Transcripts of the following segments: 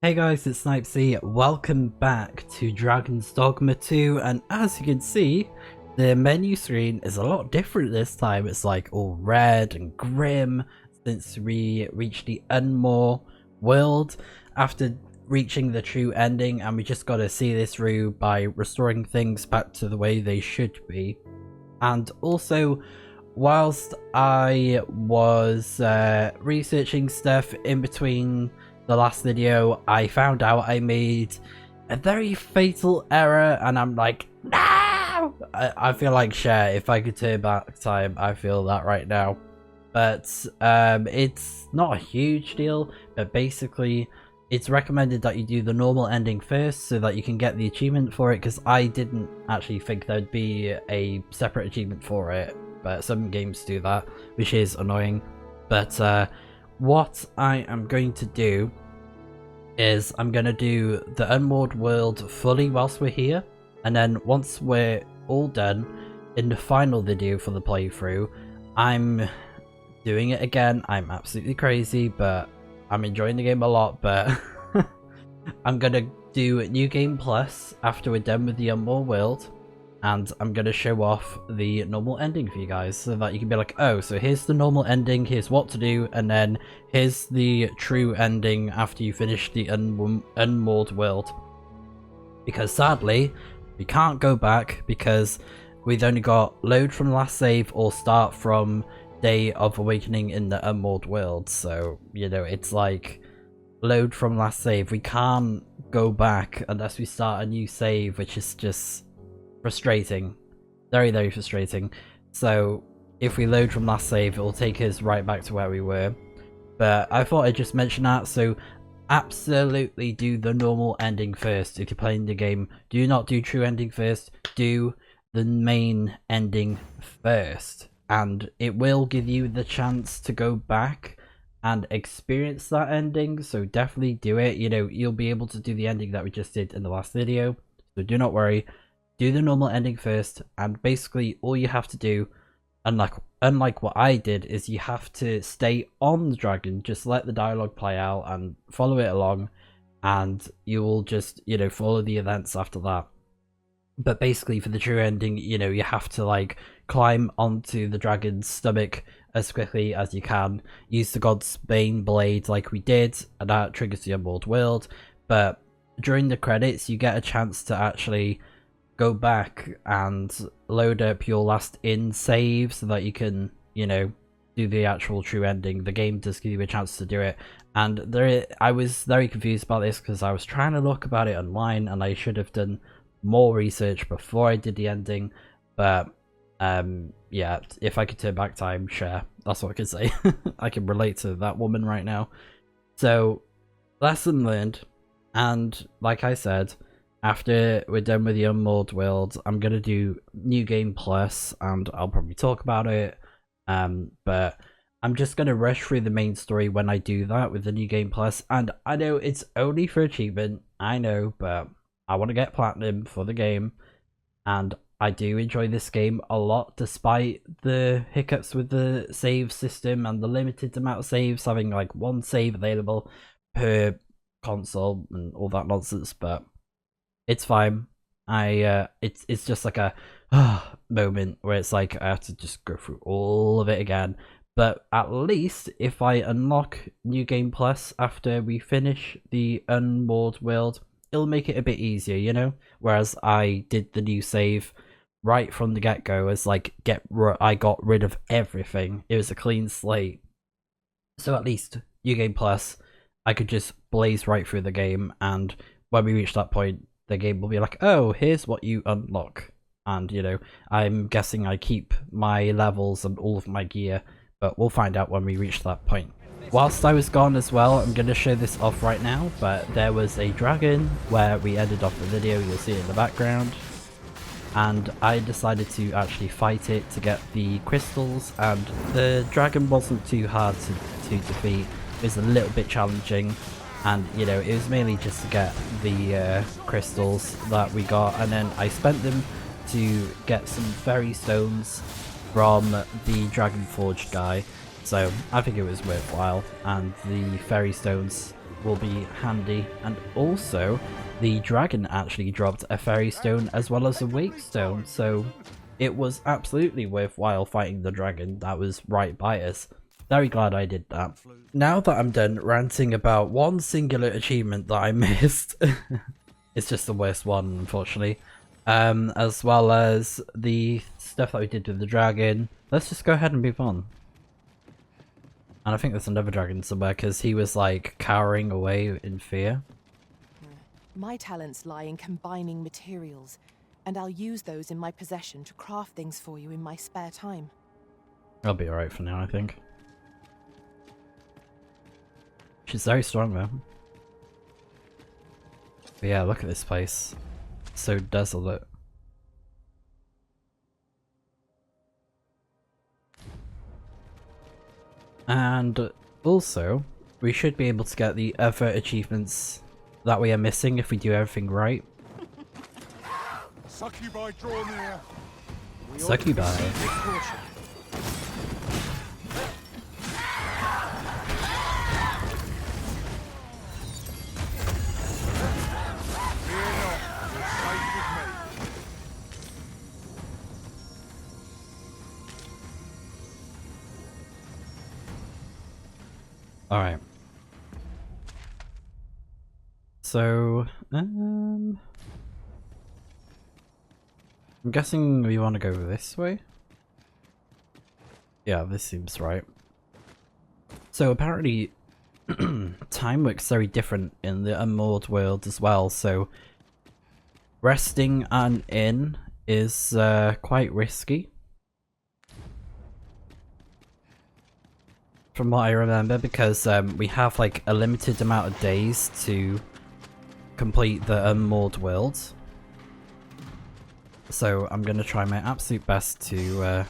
Hey guys, it's Snipezy. Welcome back to Dragon's Dogma 2, and as you can see, the menu screen is a lot different this time. It's like all red and grim since we reached the Unmoored World after reaching the true ending, and we just gotta see this through by restoring things back to the way they should be. And also, whilst I was researching stuff in between the last video, I found out I made a very fatal error, and I'm like, no! I feel like Cher. If I could turn back time, I feel that right now. But it's not a huge deal, but basically it's recommended that you do the normal ending first so that you can get the achievement for it, because I didn't actually think there'd be a separate achievement for it, but some games do that, which is annoying. But what I am going to do is I'm going to do the Unmoored World fully whilst we're here, and then once we're all done, in the final video for the playthrough, I'm doing it again. I'm absolutely crazy, but I'm enjoying the game a lot, but I'm going to do New Game Plus after we're done with the Unmoored World. And I'm going to show off the normal ending for you guys so that you can be like, oh, so here's the normal ending, here's what to do, and then here's the true ending after you finish the Unmoored World. Because sadly, we can't go back because we've only got load from last save or start from Day of Awakening in the Unmoored World. So, you know, it's like load from last save. We can't go back unless we start a new save, which is just frustrating, very frustrating. So if we load from last save, it will take us right back to where we were. But I thought I'd just mention that, so absolutely do the normal ending first. If you're playing the game, do not do true ending first, do the main ending first, and it will give you the chance to go back and experience that ending. So definitely do it. You know, you'll be able to do the ending that we just did in the last video, so do not worry. Do the normal ending first, and basically all you have to do, unlike what I did, is you have to stay on the dragon, just let the dialogue play out and follow it along, and you will just, you know, follow the events after that. But basically for the true ending, you know, you have to like climb onto the dragon's stomach as quickly as you can, use the God's Bane blade like we did, and that triggers the Unmoored World. But during the credits, you get a chance to actually go back and load up your last in save so that you can, you know, do the actual true ending. The game does give you a chance to do it, and I was very confused about this because I was trying to look about it online, and I should have done more research before I did the ending. But yeah, if I could turn back time, sure, that's what I could say. I can relate to that woman right now. So lesson learned, and like I said, after we're done with the Unmoored World, I'm going to do New Game Plus, and I'll probably talk about it. But I'm just going to rush through the main story when I do that with the New Game Plus. And I know it's only for achievement, I know, but I want to get Platinum for the game. And I do enjoy this game a lot, despite the hiccups with the save system and the limited amount of saves, having like one save available per console and all that nonsense. But it's fine. It's just like a moment where it's like I have to just go through all of it again. But at least if I unlock New Game Plus after we finish the Unmoored World, it'll make it a bit easier, you know? Whereas I did the new save right from the get-go, as like I got rid of everything. It was a clean slate. So at least New Game Plus, I could just blaze right through the game, and when we reach that point, the game will be like, oh, here's what you unlock. And, you know, I'm guessing I keep my levels and all of my gear, but we'll find out when we reach that point. Whilst I was gone as well, I'm going to show this off right now, but there was a dragon where we ended off the video, you'll see it in the background. And I decided to actually fight it to get the crystals, and the dragon wasn't too hard to defeat. It was a little bit challenging. And, you know, it was mainly just to get the crystals that we got, and then I spent them to get some fairy stones from the Dragon Forge guy. So I think it was worthwhile, and the fairy stones will be handy. And also, the dragon actually dropped a fairy stone as well as a wake stone, so it was absolutely worthwhile fighting the dragon that was right by us. Very glad I did that. Now that I'm done ranting about one singular achievement that I missed, it's just the worst one, unfortunately, as well as the stuff that we did with the dragon, let's just go ahead and move on. And I think there's another dragon somewhere because he was like cowering away in fear. My talents lie in combining materials, and I'll use those in my possession to craft things for you in my spare time. I'll be alright for now, I think. She's very strong though. But yeah, look at this place. So desolate. And also, we should be able to get the other achievements that we are missing if we do everything right. Succubi draw near. Succubi. Alright. So, I'm guessing we want to go this way? Yeah, this seems right. So apparently, time works very different in the Unmoored World as well, so resting an inn is quite risky. From what I remember, because we have like a limited amount of days to complete the Unmoored World. So I'm going to try my absolute best to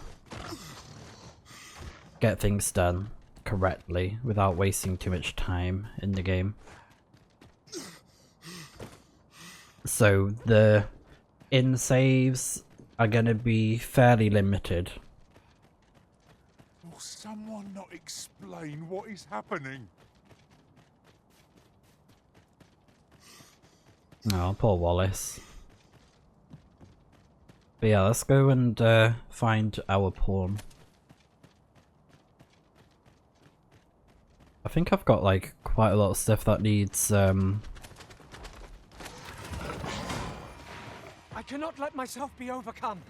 get things done correctly without wasting too much time in the game. So the inn saves are going to be fairly limited. Will someone not explain what is happening? Oh, poor Wallace. But yeah, let's go and find our pawn. I think I've got like quite a lot of stuff that needs I cannot let myself be overcome.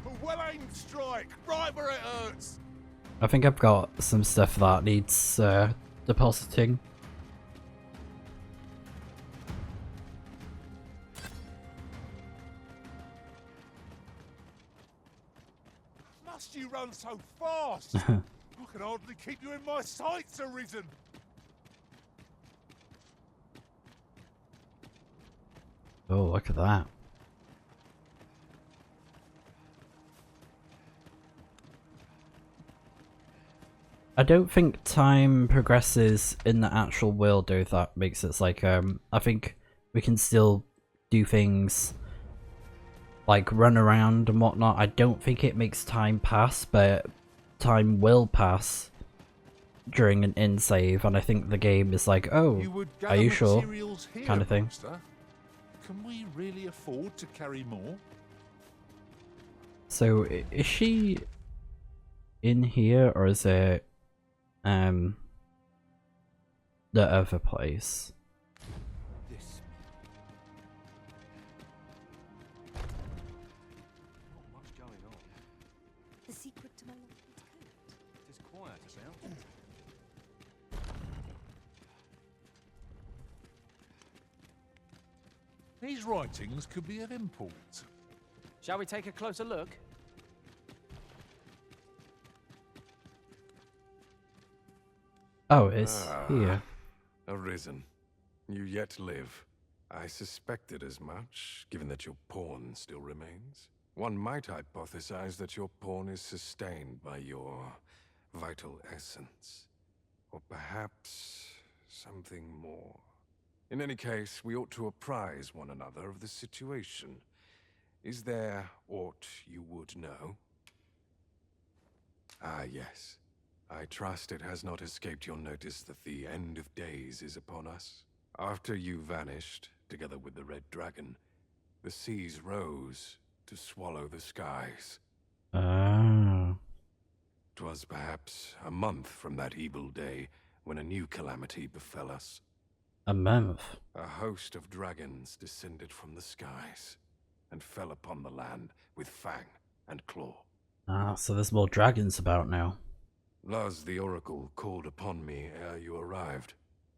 A well-aimed strike, right where it hurts. I think I've got some stuff that needs depositing. Must you run so fast? I can hardly keep you in my sights, Arisen. Oh, look at that. I don't think time progresses in the actual world though, if that makes it like, I think we can still do things like run around and whatnot. I don't think it makes time pass, but time will pass during an in save, and I think the game is like, oh, are you sure? Kind of thing. Master? Can we really afford to carry more? So is she in here, or is it the other place? This. Not much going on. The secret to my lovely coat. It is quiet about. These writings could be of import. Shall we take a closer look? Oh, it's here. Arisen. You yet live. I suspected as much, given that your pawn still remains. One might hypothesize that your pawn is sustained by your vital essence. Or perhaps something more. In any case, we ought to apprise one another of the situation. Is there aught you would know? Ah, yes. I trust it has not escaped your notice that the end of days is upon us. After you vanished, together with the Red Dragon, the seas rose to swallow the skies. Oh. 'Twas perhaps a month from that evil day when a new calamity befell us. A month. A host of dragons descended from the skies and fell upon the land with fang and claw. Ah, so there's more dragons about now. Luz the Oracle called upon me ere you arrived.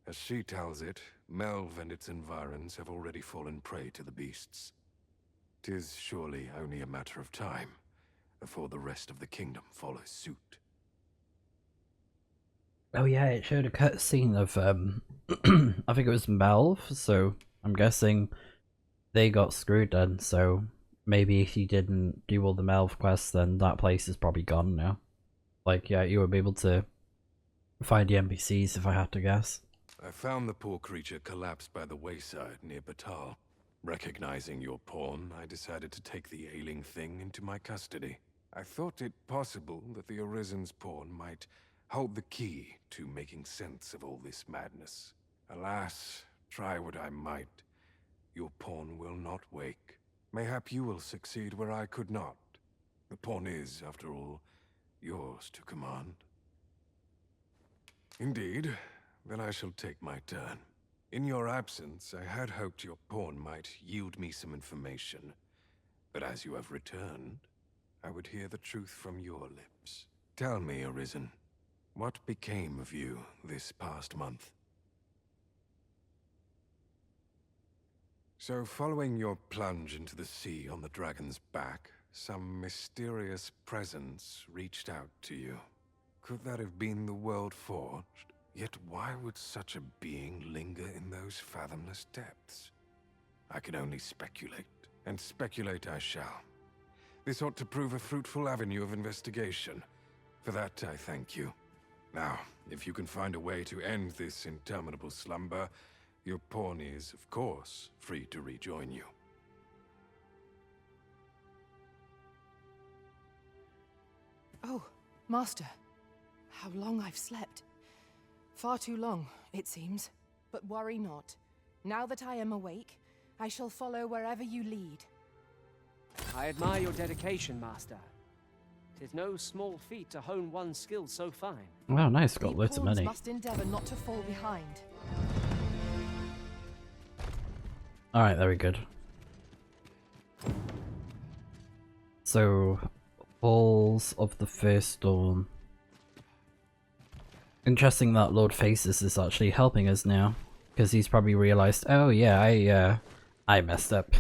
As she tells it, Melve and its environs have already fallen prey to the beasts. 'Tis surely only a matter of time before the rest of the kingdom follows suit. Oh yeah, it showed a cutscene of I think it was Melve, so I'm guessing they got screwed then, so maybe if you didn't do all the Melve quests, then that place is probably gone now. Like, yeah, you would be able to find the NPCs if I had to guess. I found the poor creature collapsed by the wayside near Batal. Recognizing your pawn, I decided to take the ailing thing into my custody. I thought it possible that the Arisen's pawn might hold the key to making sense of all this madness. Alas, try what I might, your pawn will not wake. Mayhap you will succeed where I could not. The pawn is, after all, yours to command. Indeed, then I shall take my turn. In your absence, I had hoped your pawn might yield me some information. But as you have returned, I would hear the truth from your lips. Tell me, Arisen, what became of you this past month? So, following your plunge into the sea on the dragon's back, some mysterious presence reached out to you. Could that have been the World Forged? Yet why would such a being linger in those fathomless depths? I can only speculate, and speculate I shall. This ought to prove a fruitful avenue of investigation. For that, I thank you. Now, if you can find a way to end this interminable slumber, your pawn is, of course, free to rejoin you. Oh, Master. How long I've slept. Far too long, it seems. But worry not. Now that I am awake, I shall follow wherever you lead. I admire your dedication, Master. 'Tis no small feat to hone one skill so fine. Wow, nice, got We loads of pawns money. must endeavor not to fall behind. Alright, very good. So, Halls of the First Dawn. Interesting that Lord Faces is actually helping us now, because he's probably realized, oh yeah, I messed up.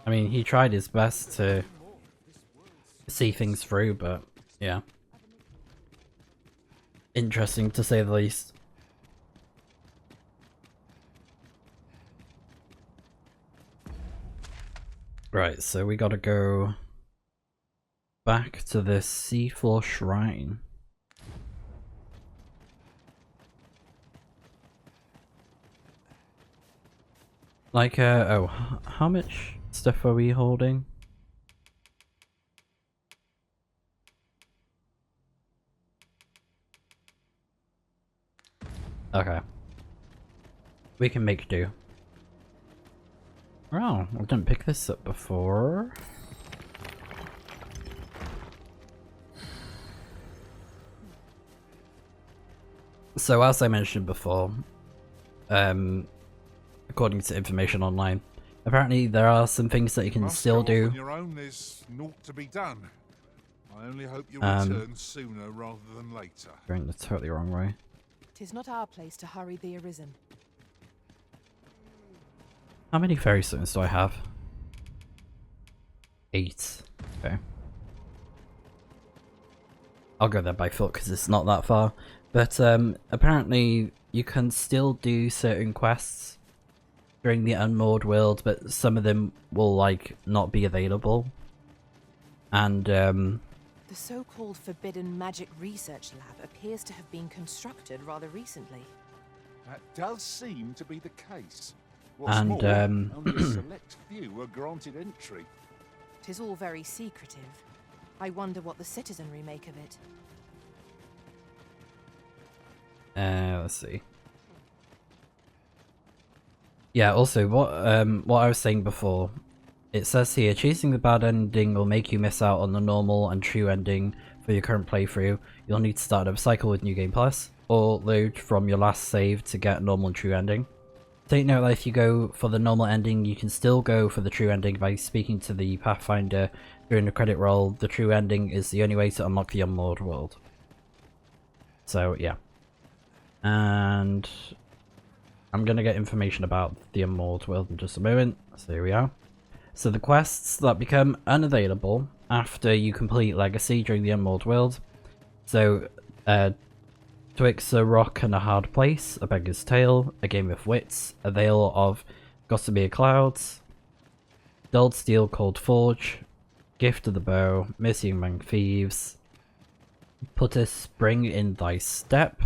I mean, he tried his best to see things through, but yeah. Interesting to say the least. Right, so we gotta go back to the seafloor shrine. Like, oh, how much stuff are we holding? Okay. We can make do. Oh, I didn't pick this up before. So as I mentioned before, according to information online, apparently there are some things that you can Must still go off do. on your own, there's naught to be done. I only hope you'll return sooner rather than later. Going the totally wrong way. 'Tis not our place to hurry the Arisen. How many fairy stones do I have? 8. Okay. I'll go there by foot because it's not that far. But apparently you can still do certain quests during the Unmoored World, but some of them will like not be available. And The so-called Forbidden Magic Research Lab appears to have been constructed rather recently. That does seem to be the case. What's And, more, only a select few are granted entry. 'Tis all very secretive. I wonder what the citizenry make of it. Let's see. Yeah, also, what I was saying before, it says here, choosing the bad ending will make you miss out on the normal and true ending for your current playthrough. You'll need to start a cycle with New Game Plus, or load from your last save to get normal and true ending. Take note that if you go for the normal ending, you can still go for the true ending by speaking to the Pathfinder during the credit roll. The true ending is the only way to unlock the Unmoored World. So, yeah. And I'm gonna get information about the Unmoored World in just a moment. So here we are. So the quests that become unavailable after you complete Legacy during the Unmoored World. So, Twixt a Rock and a Hard Place, A Beggar's Tale, A Game of Wits, A Veil of Gossamer Clouds, Dulled Steel Cold Forge, Gift of the Bow, Missing Among Thieves, Put a Spring in Thy Step,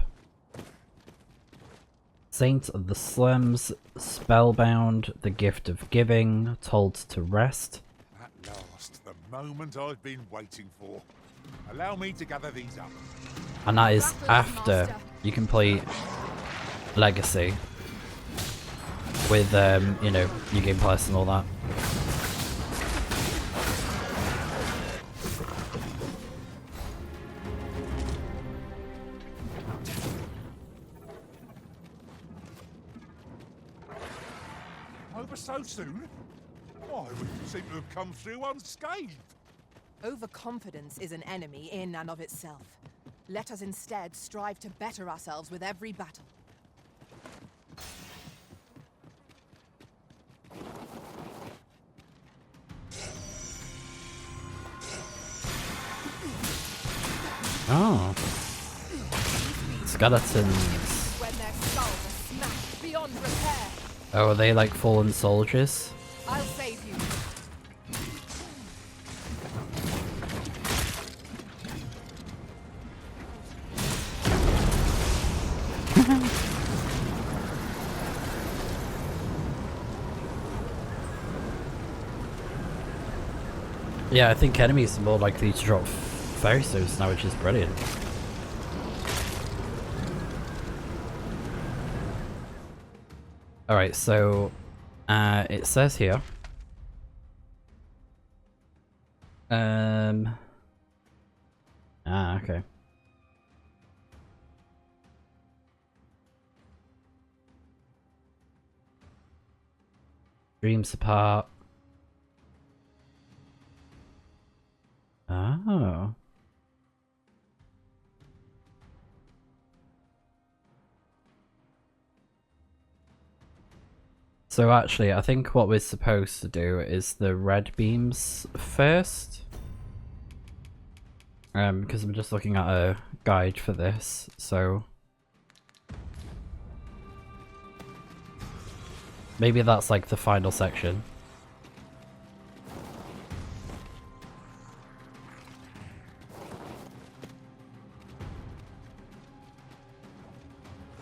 Saint of the Slums, Spellbound, The Gift of Giving, Told to Rest. At last, the moment I've been waiting for. Allow me to gather these up. And that is after you complete Legacy with, you know, New Game Plus and all that. Over so soon? Why, we seem to have come through unscathed. Overconfidence is an enemy in and of itself. Let us instead strive to better ourselves with every battle. Oh. Skeletons. When their skulls are smashed beyond repair, Oh, are they like fallen soldiers? I'll save you. Yeah, I think enemies are more likely to drop fairy stones now, which is brilliant. Alright, so it says here. Okay. Dreams apart. Oh. So actually, I think what we're supposed to do is the red beams first. Because I'm just looking at a guide for this, so... maybe that's like the final section.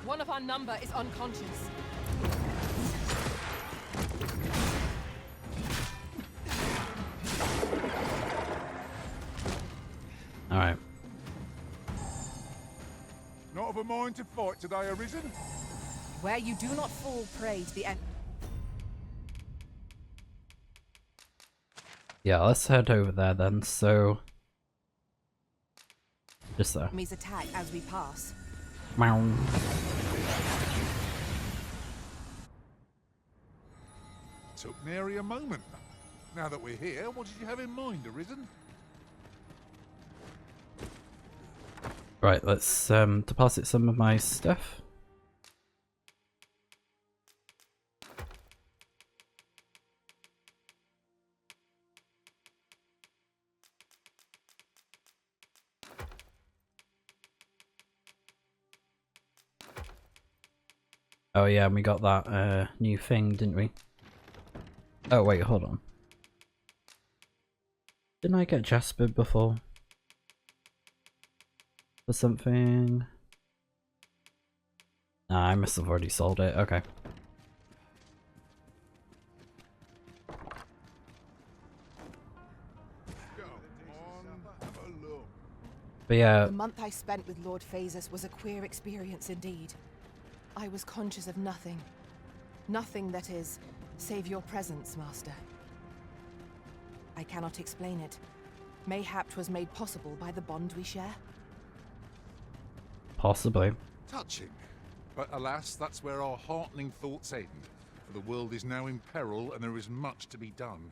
One of our number is unconscious. Alright. Not of a mind to fight today, Arisen? Where you do not fall prey to the enemy. Yeah, let's head over there then, so... just there. Enemies attack as we pass. Meow. Took nary a moment. Now that we're here, what did you have in mind, Arisen? Right, let's deposit some of my stuff. Oh yeah, and we got that new thing, didn't we? Oh wait, hold on. Didn't I get Jasper before? For something? Nah, I must have already sold it, okay. Go on. But yeah, The month I spent with Lord Phasus was a queer experience indeed. I was conscious of nothing. Nothing, that is, save your presence, Master. I cannot explain it. Mayhap 'twas made possible by the bond we share. possibly. Touching. But alas, that's where our heartening thoughts end. For the world is now in peril and there is much to be done.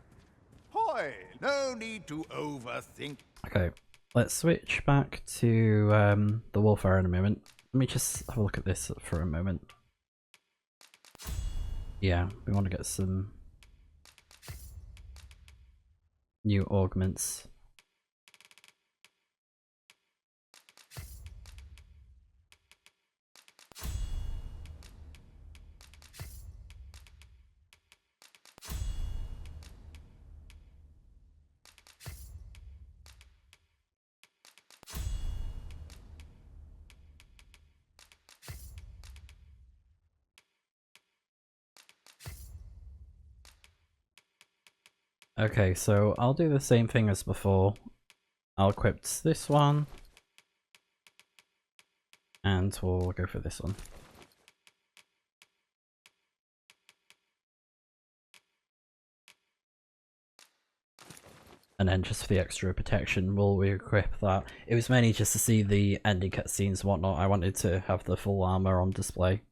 Hoy! No need to overthink. Okay, let's switch back to the warfare in a moment. Let me just have a look at this for a moment. Yeah, we want to get some new augments. Okay, so I'll do the same thing as before. I'll equip this one. And we'll go for this one. And then just for the extra protection, we'll re-equip that. It was mainly just to see the ending cutscenes and whatnot. I wanted to have the full armor on display.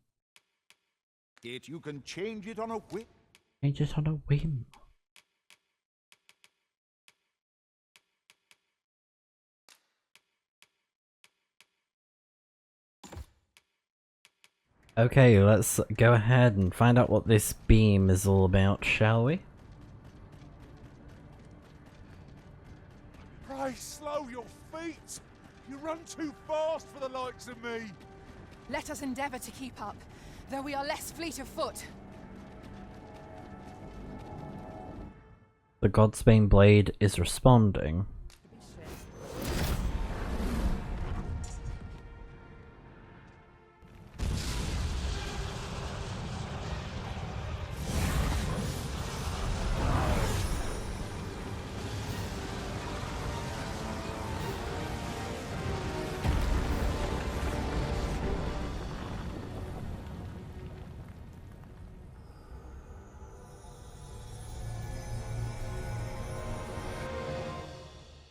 You can change it on a whim. Change it on a whim. Okay, let's go ahead and find out what this beam is all about, shall we? Pray slow your feet! You run too fast for the likes of me! Let us endeavor to keep up, though we are less fleet of foot. The Godsbane blade is responding.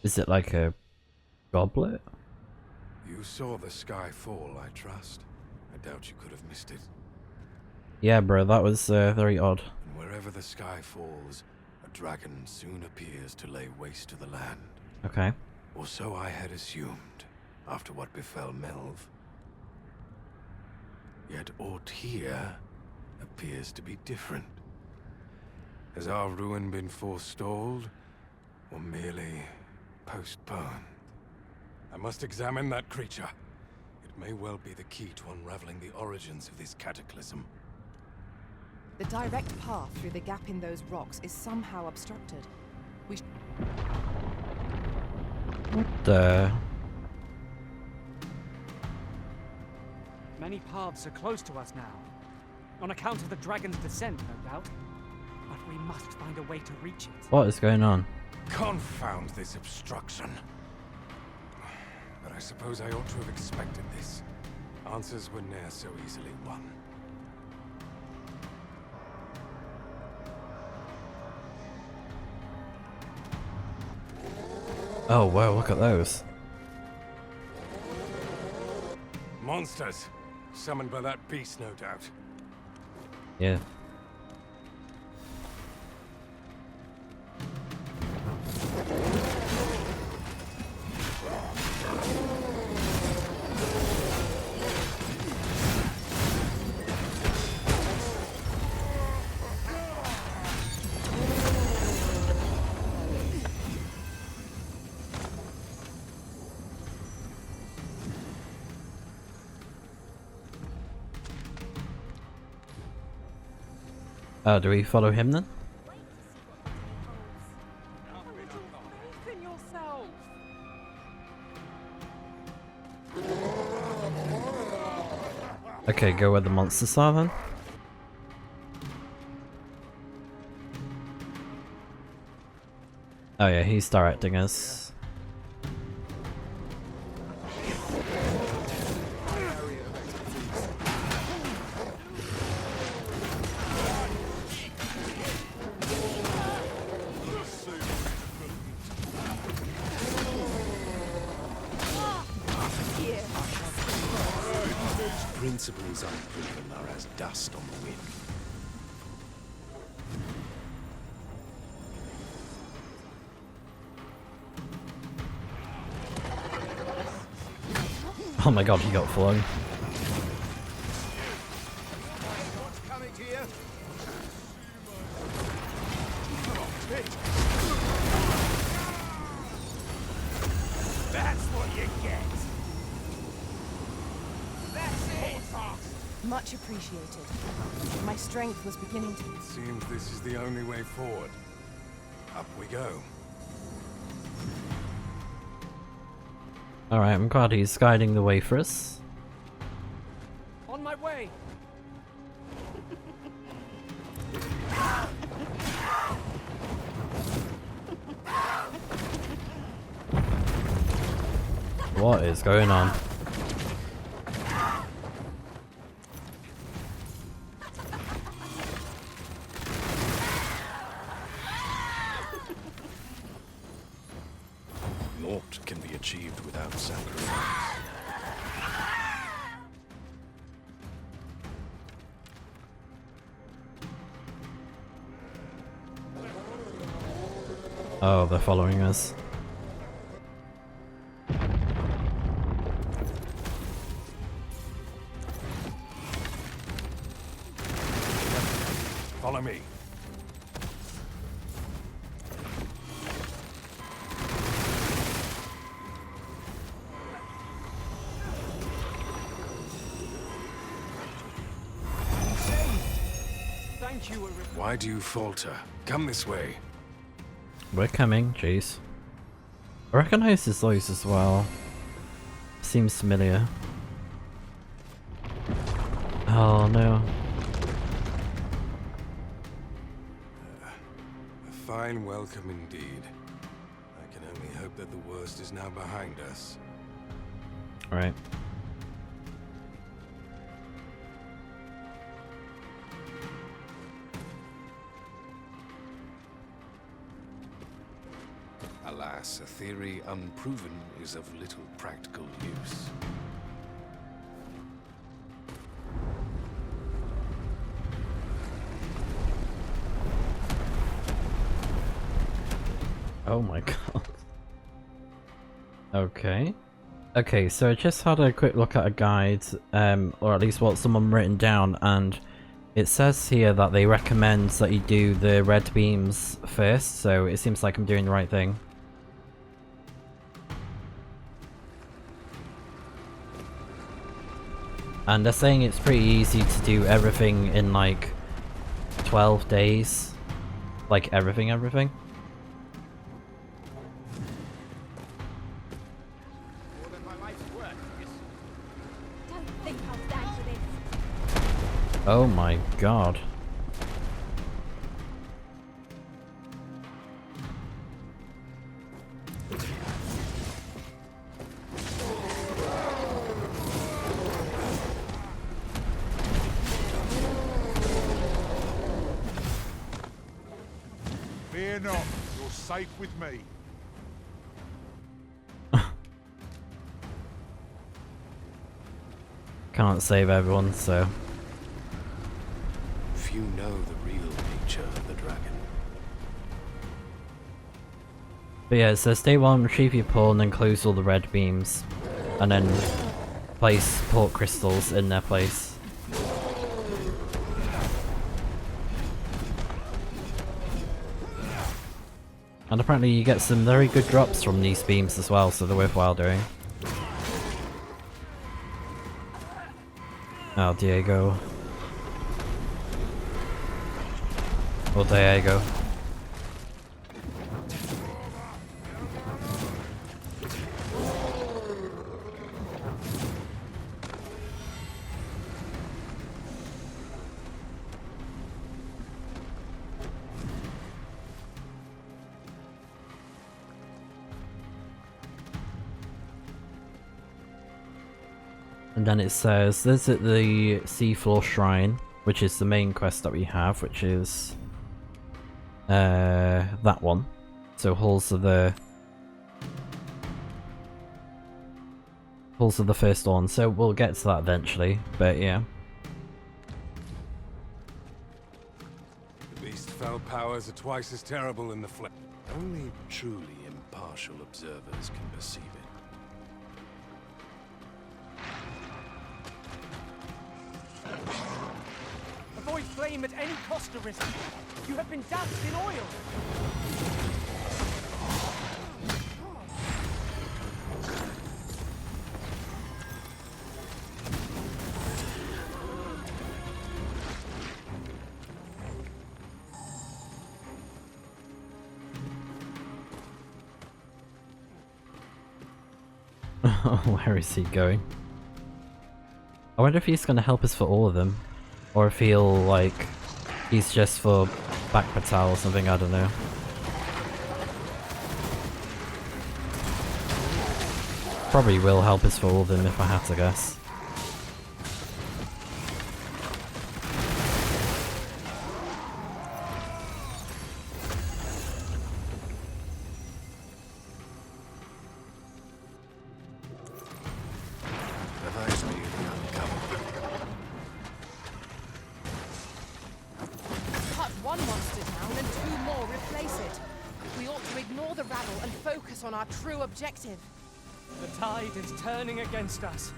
Is it like a goblet? You saw the sky fall, I trust. I doubt you could have missed it. Yeah, bro, that was very odd. And wherever the sky falls, a dragon soon appears to lay waste to the land. Okay. Or so I had assumed, after what befell Melv. Yet aught here appears to be different. Has our ruin been forestalled, or merely postponed? I must examine that creature. It may well be the key to unraveling the origins of this cataclysm. The direct path through the gap in those rocks is somehow obstructed. We What the... Many paths are close to us now. On account of the dragon's descent, no doubt. But we must find a way to reach it. What is going on? Confound this obstruction. But I suppose I ought to have expected this. Answers were ne'er so easily won. Oh, wow, look at those. Monsters! Summoned by that beast, no doubt. Yeah. Do we follow him then? Okay, go where the monsters are then. Oh yeah, he's directing us. Principles unproven are as dust on the wind. Oh my god, he got flung. What's coming to you? That's what you get. That's it. Much appreciated. My strength was beginning to... It seems this is the only way forward. Up we go. Alright, I'm glad he's guiding the way for us. On my way! What is going on? Naught can be achieved without sacrifice. Oh, they're following us. Follow me. Thank you, Why do you falter? Come this way. We're coming, jeez. I recognize his voice as well. Seems familiar. Oh no. A fine welcome indeed. I can only hope that the worst is now behind us. Alright. Alas, a theory unproven is of little practical use. Oh my god. Okay. Okay, so I just had a quick look at a guide, or at least what someone written down, and it says here that they recommend that you do the red beams first, so it seems like I'm doing the right thing. And they're saying it's pretty easy to do everything in like 12 days. Like everything. More than my life's work, yes. Don't think I'll stand for this. Oh my god. Fear not, you're safe with me. Can't save everyone, so... Few know the real nature of the dragon. But yeah, it says day 1, retrieve your pawn and then close all the red beams. And then place port crystals in their place. And apparently you get some very good drops from these beams as well, so they're worthwhile doing. Oh, Diego. Or Diego. And then it says, visit the Seafloor Shrine, which is the main quest that we have, which is that one. So halls of the Pulse of the first one, so we'll get to that eventually, but yeah. At least foul powers are twice as terrible in the flesh. Only truly impartial observers can perceive it. Avoid flame at any cost, Arisen. You have been doused in oil. Where is he going? I wonder if he's gonna help us for all of them. Or if he'll, like, he's just for back patal or something, I don't know. Probably will help us for all of them if I had to guess. Cut one monster down and 2 more replace it. We ought to ignore the rabble and focus on our true objective. The tide is turning against us.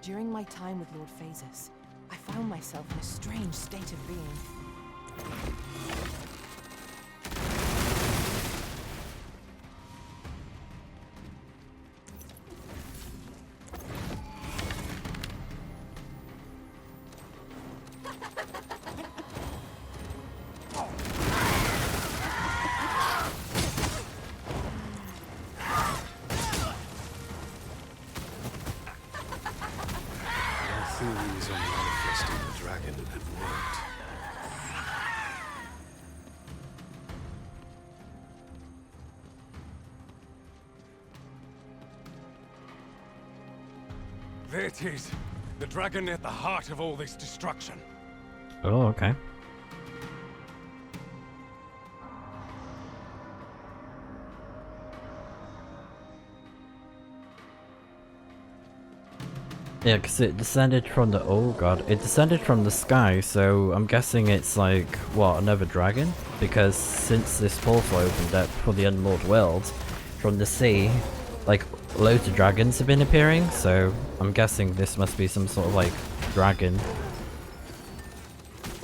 During my time with Lord Phasus, I found myself in a strange state of being. Theories on manifesting the dragon have worked. There it is! The dragon at the heart of all this destruction. Oh, okay. Yeah, because it descended from the— oh god, it descended from the sky, so I'm guessing it's like, what, another dragon? Because since this portal opened up for the Unmoored World, from the sea, like, loads of dragons have been appearing, so I'm guessing this must be some sort of, like, dragon.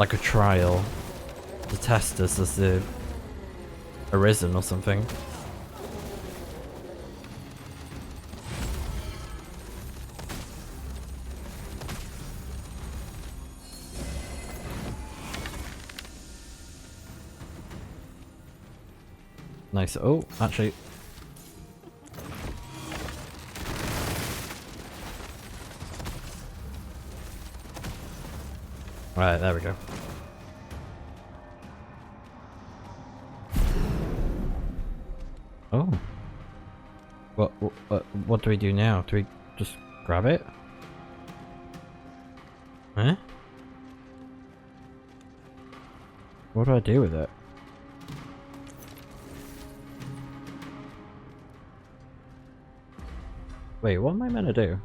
Like a trial to test us as the Arisen or something. Nice. Oh, actually. Right, there we go. Oh. What do we do now? Do we just grab it? Huh? What do I do with it? Wait, what am I meant to do?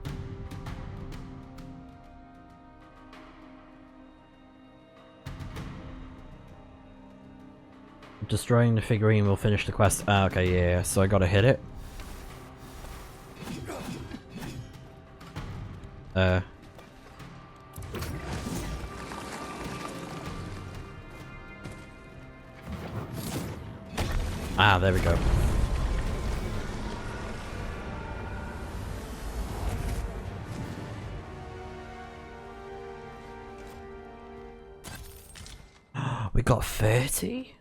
Destroying the figurine will finish the quest. Ah, okay, yeah, so I gotta hit it. Ah, there we go. We got 30?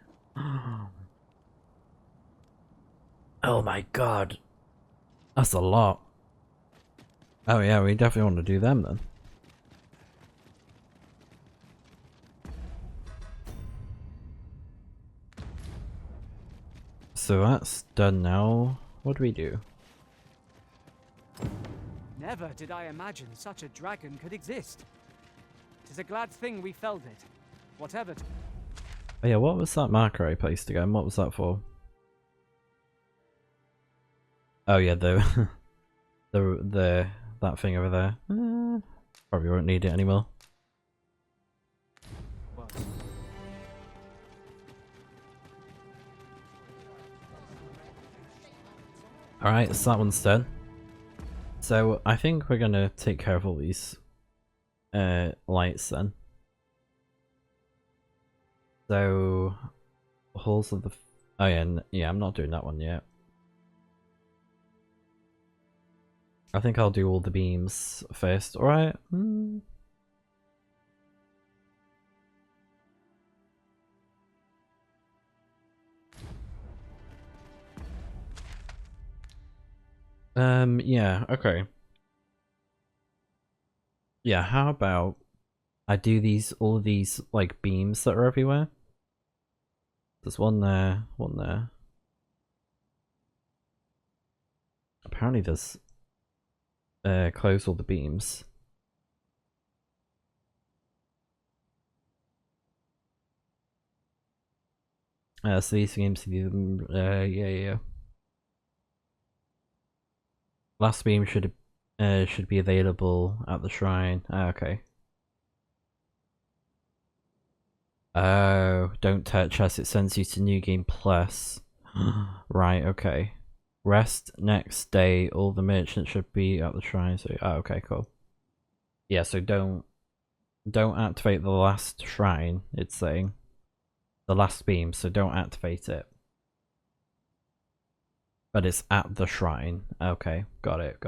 Oh my god. That's a lot. Oh yeah, we definitely want to do them then. So that's done now. What do we do? Never did I imagine such a dragon could exist. 'Tis a glad thing we felled it. Whatever. Oh yeah, what was that marker I placed again? What was that for? Oh yeah, the that thing over there. Probably won't need it anymore. What? Alright, so that one's done. So I think we're gonna take care of all these lights then. So halls of the oh yeah, yeah, I'm not doing that one yet. I think I'll do all the beams first. Alright. Yeah, okay. Yeah, how about I do all of these like beams that are everywhere? There's one there, one there. Apparently there's close all the beams. So these beams yeah. Last beam should be available at the shrine. Okay. Oh, don't touch us, it sends you to New Game Plus. Right, okay. Rest next day, all the merchants should be at the shrine. So, oh, okay, cool. Yeah, so don't activate the last shrine, it's saying. The last beam, so don't activate it. But it's at the shrine. Okay, got it.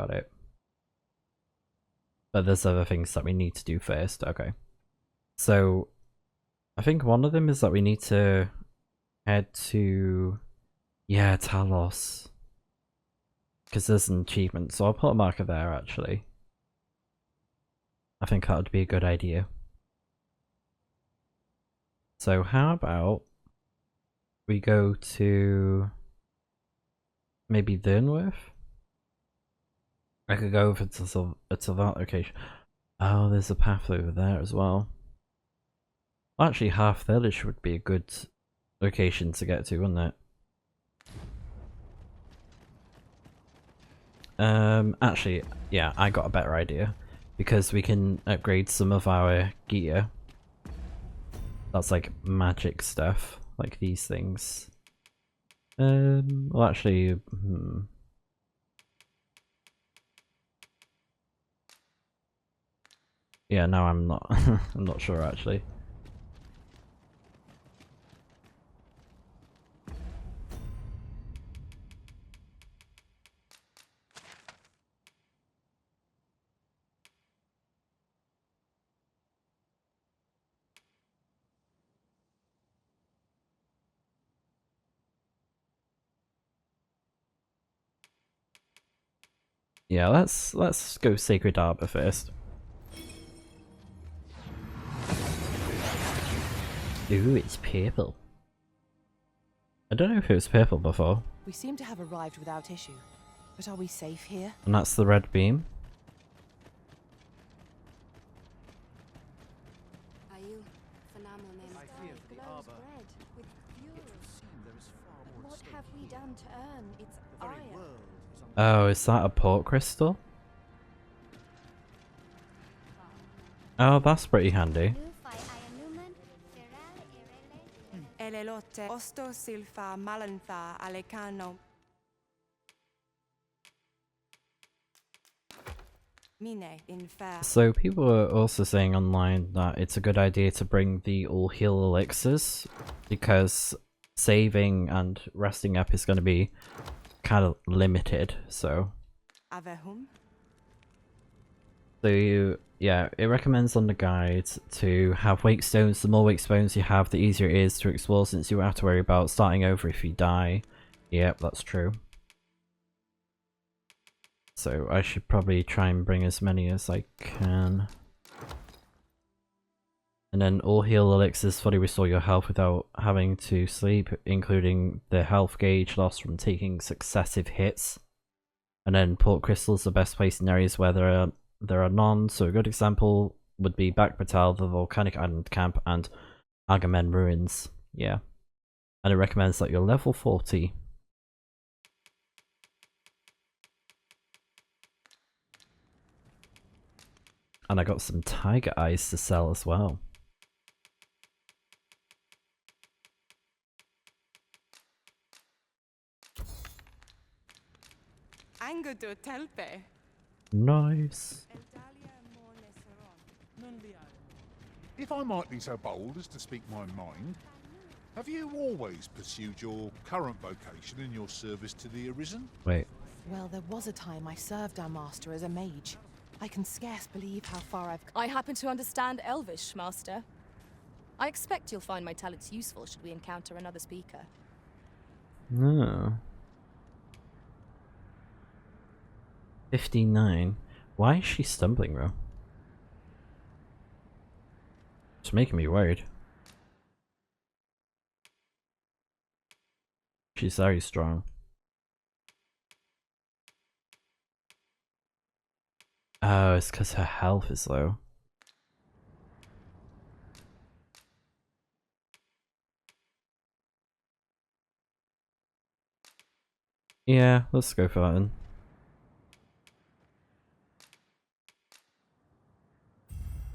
But there's other things that we need to do first. Okay. So, I think one of them is that we need to head to... Yeah, Talos. Because there's an achievement, so I'll put a marker there actually. I think that would be a good idea. So how about we go to maybe Durnworth? I could go over to that location. Oh, there's a path over there as well. Actually, Half Village would be a good location to get to, wouldn't it? Actually, yeah, I got a better idea. Because we can upgrade some of our gear. That's like magic stuff, like these things. Well actually, Yeah, no, I'm not. I'm not sure actually. Yeah, let's go Sacred Arbor first. Ooh, it's purple. I don't know if it was purple before. We seem to have arrived without issue. But are we safe here? And that's the red beam. I fear the arbor. What have we done to earn its ire? Oh, is that a port crystal? Oh, that's pretty handy. Elelote osto silfa malantha alecano. Mine infer. So people are also saying online that it's a good idea to bring the all heal elixirs because saving and resting up is going to be kind of limited. So yeah, it recommends on the guide to have wake stones. The more wake stones you have, the easier it is to explore since you won't have to worry about starting over if you die. Yep, that's true. So I should probably try and bring as many as I can. And then all heal elixirs fully restore your health without having to sleep, including the health gauge lost from taking successive hits. And then port crystals are best placed in areas where there are none. So a good example would be Backbatal, the volcanic island camp, and Agamen ruins. Yeah. And it recommends that you're level 40. And I got some tiger eyes to sell as well. Nice. If I might be so bold as to speak my mind, have you always pursued your current vocation in your service to the Arisen? Wait. Well, there was a time I served our master as a mage. I can scarce believe how far I've I happen to understand Elvish, Master. I expect you'll find my talents useful should we encounter another speaker. No. 59. Why is she stumbling, bro? It's making me worried. She's very strong. Oh, it's because her health is low. Yeah, let's go for that then.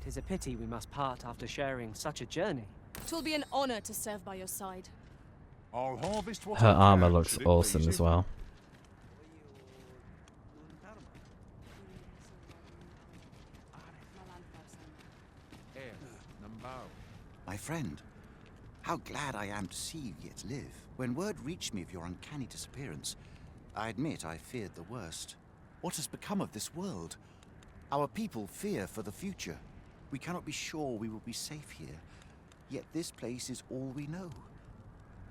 Tis a pity we must part after sharing such a journey. 'Twill be an honor to serve by your side. I'll harvest what Her I armor can, looks should it awesome please as you. well. My friend, how glad I am to see you yet live. When word reached me of your uncanny disappearance, I admit I feared the worst. What has become of this world? Our people fear for the future. We cannot be sure we will be safe here, yet this place is all we know.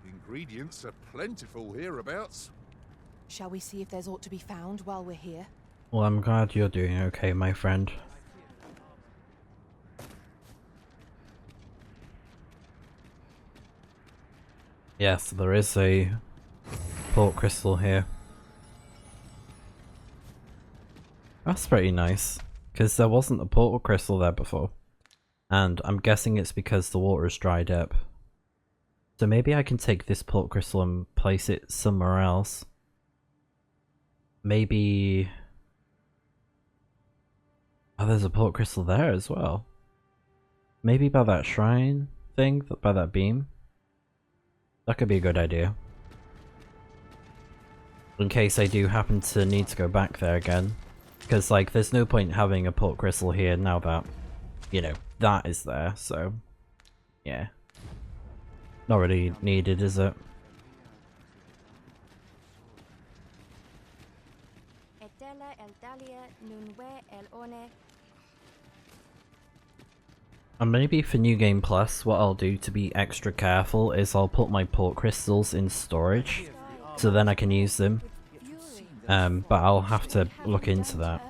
Ingredients are plentiful hereabouts. Shall we see if there's aught to be found while we're here? Well, I'm glad you're doing okay, my friend. Yes, there is a port crystal here. That's pretty nice, because there wasn't a portal crystal there before. And I'm guessing it's because the water is dried up. So maybe I can take this port crystal and place it somewhere else. Maybe... Oh, there's a port crystal there as well. Maybe by that shrine thing, by that beam. That could be a good idea. In case I do happen to need to go back there again. Because, like, there's no point having a port crystal here now that, you know, that is there, so... Yeah. Not really needed, is it? And maybe for New Game Plus, what I'll do to be extra careful is I'll put my port crystals in storage, so then I can use them. But I'll have to look into that.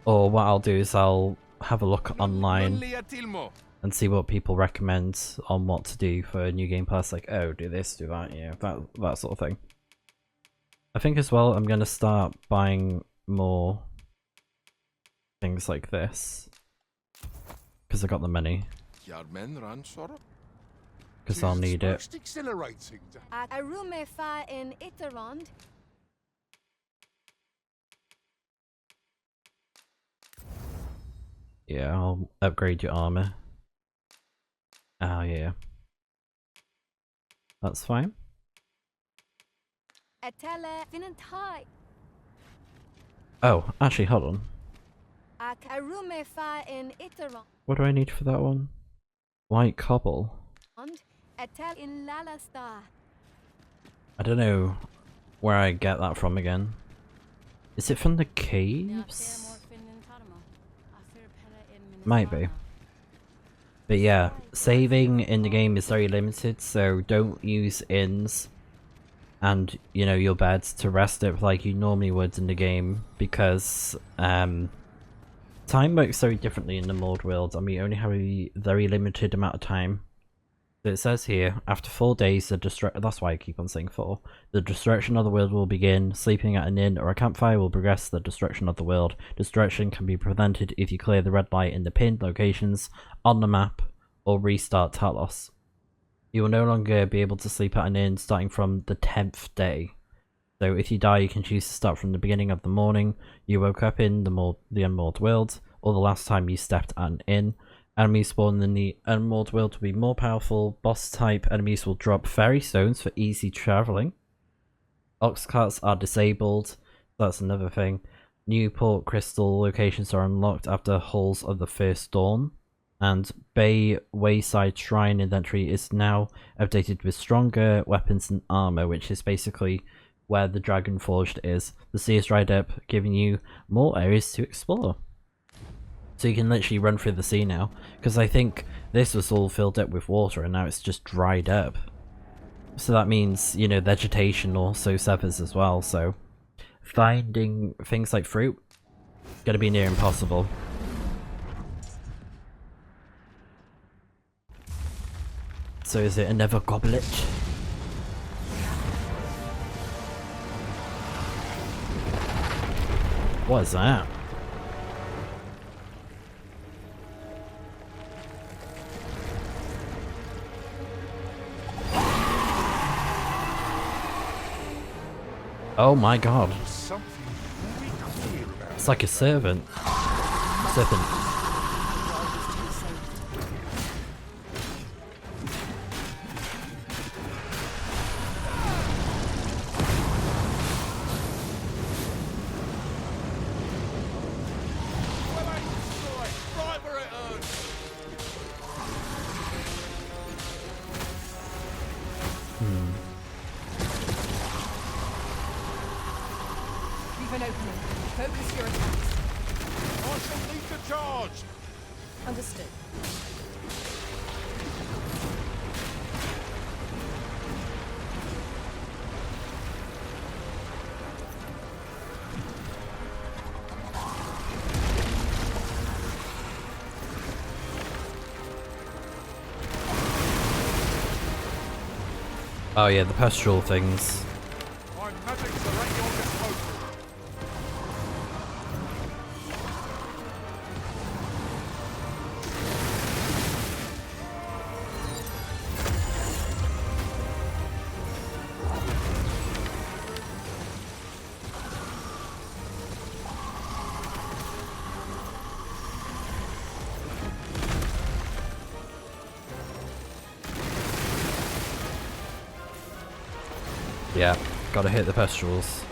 Or what I'll do is I'll have a look online and see what people recommend on what to do for New Game Plus, like, oh, do this, do that, yeah, that sort of thing. I think as well I'm gonna start buying more things like this, because I got the money. Because I'll need it. Most exhilarating to Yeah, I'll upgrade your armor. Oh yeah. That's fine. Oh, actually, hold on. What do I need for that one? White cobble. I don't know where I get that from again. Is it from the caves? Might be. But yeah, saving in the game is very limited, so don't use inns and, you know, your beds to rest it like you normally would in the game, because Time works very differently in the Unmoored World, and we only have a very limited amount of time. So it says here, after 4 days, that's why I keep on saying 4. The destruction of the world will begin. Sleeping at an inn or a campfire will progress the destruction of the world. Destruction can be prevented if you clear the red light in the pinned locations on the map or restart Talos. You will no longer be able to sleep at an inn starting from the 10th day. So if you die, you can choose to start from the beginning of the morning you woke up in the Unmoored World, or the last time you stepped at an inn. Enemies spawned in the Unmoored World will be more powerful. Boss type enemies will drop fairy stones for easy travelling. Ox carts are disabled, that's another thing. New port crystal locations are unlocked after Halls of the First Dawn. And Bay Wayside Shrine inventory is now updated with stronger weapons and armor, which is basically where the Dragon Forged is. The sea is dried up, giving you more areas to explore. So you can literally run through the sea now, because I think this was all filled up with water and now it's just dried up. So that means, you know, vegetation also suffers as well, so finding things like fruit is gonna be near impossible. So is it another goblet? What is that? Oh my god. It's like a serpent. Leave an opening. Focus your attacks. I shall lead the charge! Understood. Oh yeah, the pastoral things. My magics are at your disposal. Yeah, gotta hit the pastorals.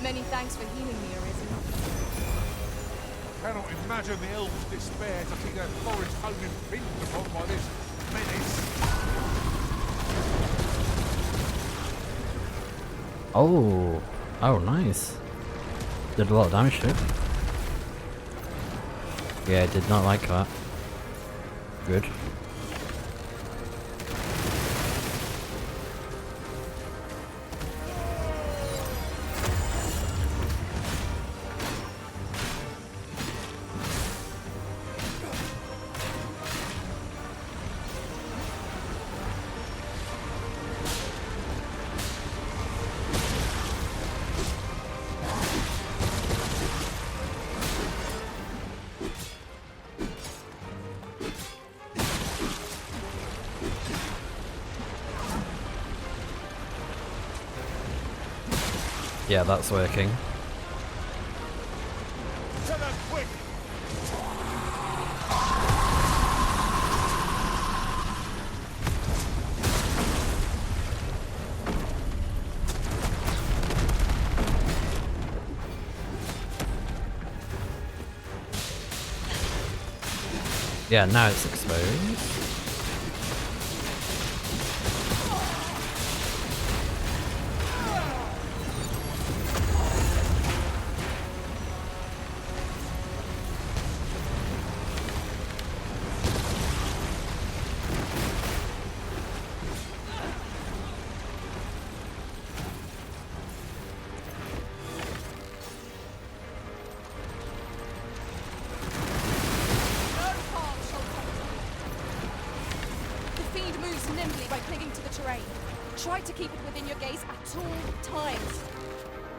Many thanks for healing me, Arisen. Cannot imagine the elves' despair to see their forest home impinged upon by this menace. Oh, nice. Did a lot of damage to it. Yeah, I did not like that. Good. Yeah, that's working. To the quick! Yeah, now it's exposed. Try to keep it within your gaze at all times.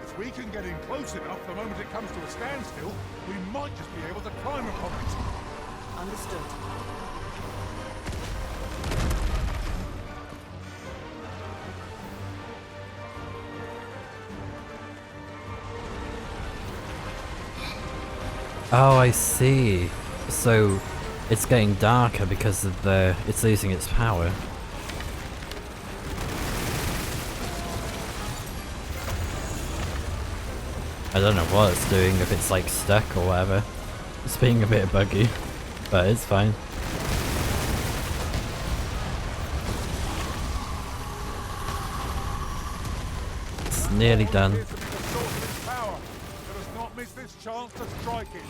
If we can get in close enough the moment it comes to a standstill, we might just be able to climb upon it. Understood. Oh, I see. So it's getting darker because of it's losing its power. I don't know what it's doing, if it's like stuck or whatever. It's being a bit buggy, but it's fine. It's nearly done. Let us not miss this chance to strike it.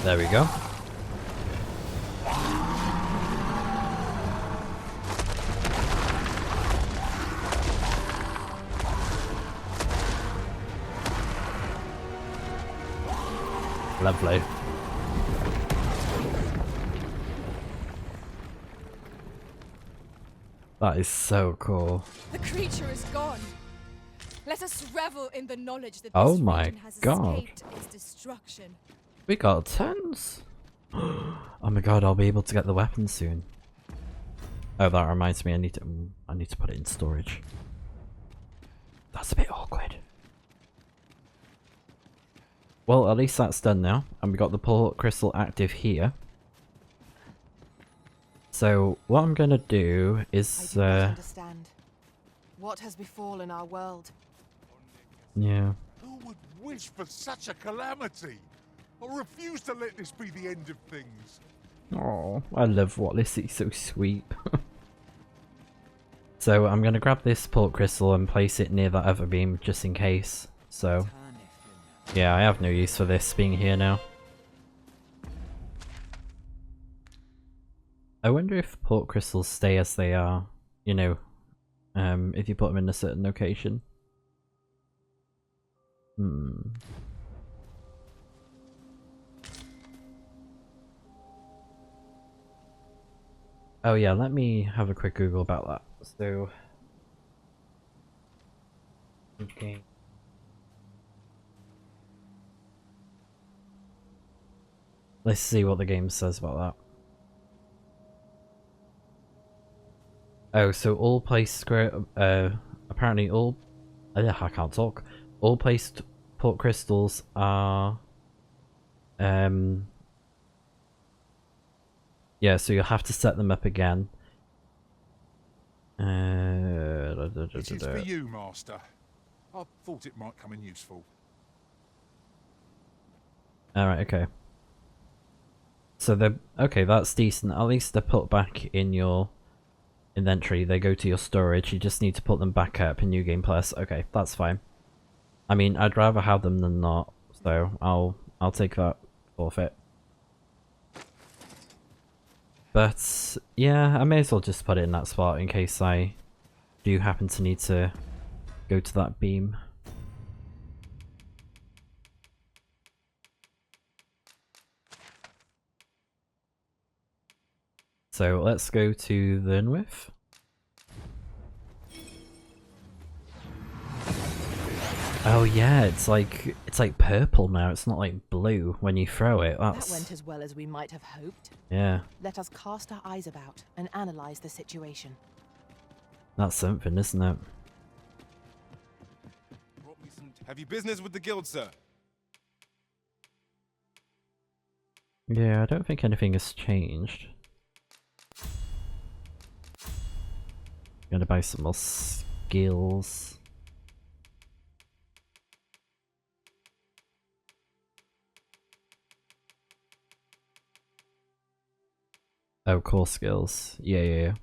There we go. Lovely. That is so cool. The creature is gone. Let us revel in the knowledge that Oh this my region has God. escaped its destruction. We got tons. Oh my god, I'll be able to get the weapon soon. Oh, that reminds me, I need to put it in storage. That's a bit awkward. Well, at least that's done now, and we got the port crystal active here. So what I'm gonna do is I do not understand. What has befallen our world? yeah. Who would wish for such a calamity? I refuse to let this be the end of things. Oh, I love Wallace, he's so sweet. So I'm gonna grab this port crystal and place it near that other beam just in case. So yeah, I have no use for this being here now. I wonder if port crystals stay as they are, you know, if you put them in a certain location. Oh yeah, let me have a quick Google about that. So, okay. Let's see what the game says about that. Oh, so all placed apparently all I can't talk. All placed port crystals are yeah, so you'll have to set them up again. It is for you, Master. I thought it might come in useful. Alright, okay. So they're okay, that's decent. At least they're put back in your inventory. They go to your storage. You just need to put them back up in New Game Plus. Okay, that's fine. I mean, I'd rather have them than not, so I'll take that forfeit. But yeah, I may as well just put it in that spot in case I do happen to need to go to that beam. So let's go to the Unmoored. Oh yeah, it's like purple now. It's not like blue when you throw it. That went as well as we might have hoped. Yeah. Let us cast our eyes about and analyze the situation. That's something, isn't it? Have you business with the guild, sir? Yeah, I don't think anything has changed. Gonna buy some more skills. Oh, core skills. Yeah.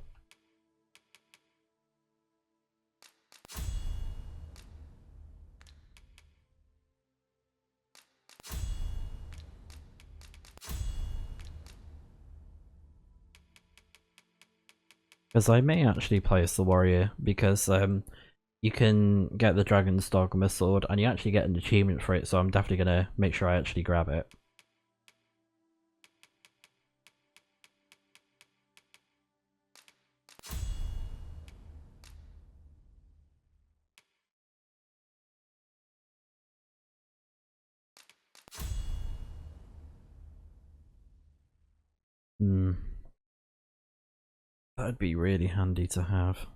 Because I may actually play as the warrior, because you can get the Dragon's Dogma sword, and you actually get an achievement for it, so I'm definitely gonna make sure I actually grab it. Hmm. That'd be really handy to have.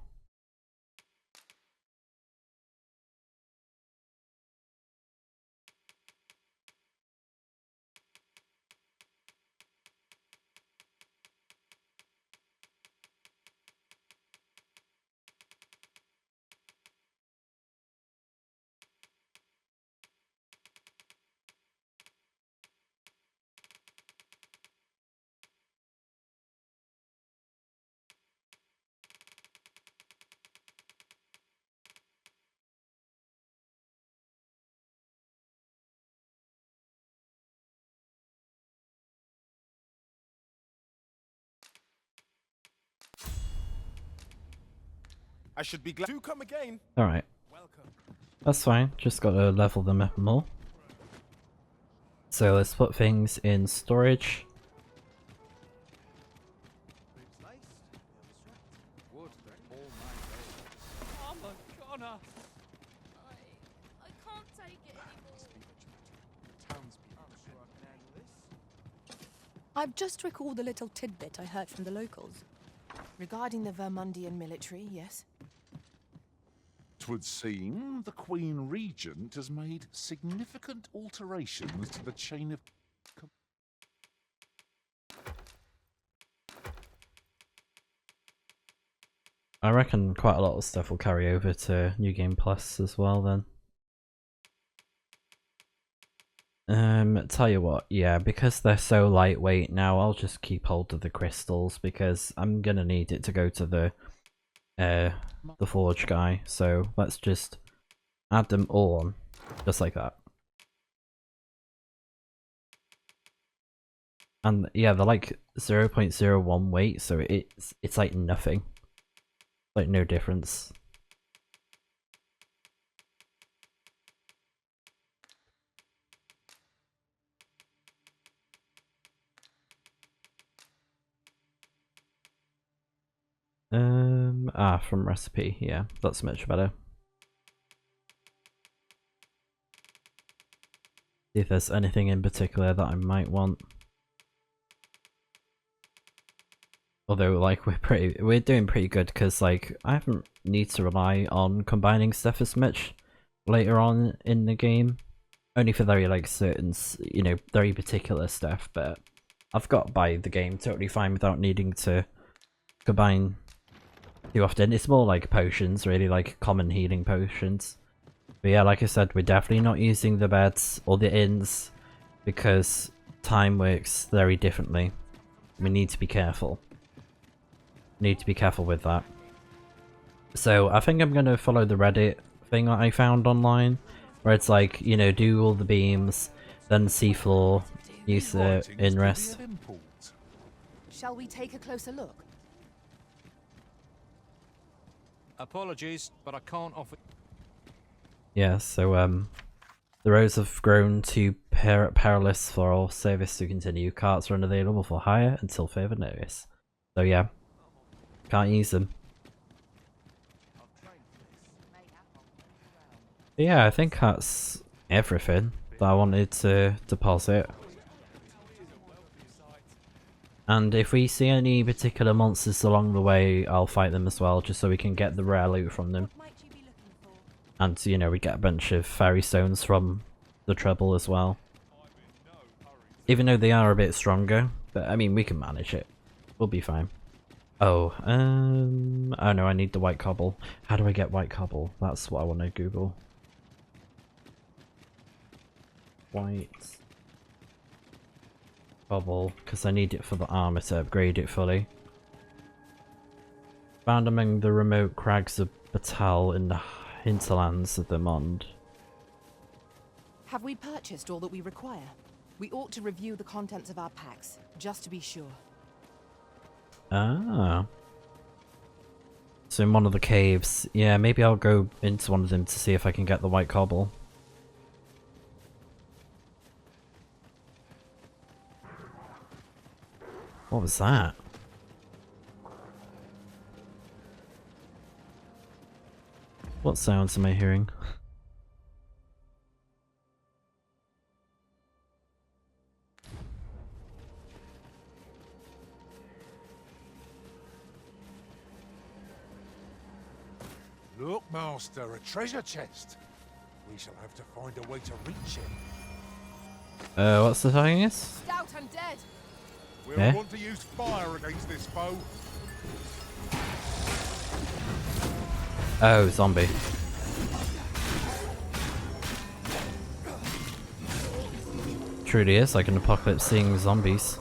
I should be glad to come again. Alright. Welcome. That's fine, just gotta level them up more. So let's put things in storage. I can't take it anymore. I've just recalled a little tidbit I heard from the locals. Regarding the Vermundian military, yes? 'Twould seem the Queen Regent has made significant alterations to the chain of... I reckon quite a lot of stuff will carry over to New Game Plus as well then. Tell you what, yeah, because they're so lightweight now, I'll just keep hold of the crystals because I'm gonna need it to go to the forge guy, so let's just add them all on, just like that. And yeah, they're like 0.01 weight, so it's like nothing. Like no difference. From recipe, yeah, that's much better. See if there's anything in particular that I might want. Although, like, we're doing pretty good because, like, I haven't need to rely on combining stuff as much later on in the game. Only for very, like, certain, you know, very particular stuff, but I've got by the game totally fine without needing to combine too often. It's more like potions, really, like common healing potions. But yeah, like I said, we're definitely not using the beds or the inns because time works very differently. We need to be careful. Need to be careful with that. So I think I'm going to follow the Reddit thing that I found online, where it's like, you know, do all the beams, then seafloor, use the inrest. Shall we take a closer look? Apologies, but I can't offer. Yeah, so the roads have grown too perilous for all service to continue. Carts are unavailable for hire until further notice. So yeah, can't use them. But yeah, I think that's everything that I wanted to deposit. And if we see any particular monsters along the way, I'll fight them as well, just so we can get the rare loot from them. And, you know, we get a bunch of fairy stones from the trouble as well. Even though they are a bit stronger, but I mean, we can manage it. We'll be fine. Oh no, I need the white cobble. How do I get white cobble? That's what I want to Google. White cobble, because I need it for the armor to upgrade it fully. Found among the remote crags of Batal in the hinterlands of the Mond. Have we purchased all that we require? We ought to review the contents of our packs, just to be sure. Ah. So in one of the caves. Yeah, maybe I'll go into one of them to see if I can get the white cobble. What was that? What sounds am I hearing? Look, Master, a treasure chest. We shall have to find a way to reach it. What's the thing is? Stout and dead. We'll Yeah? want to use fire against this foe. Oh, zombie. Truly is like an apocalypse seeing zombies.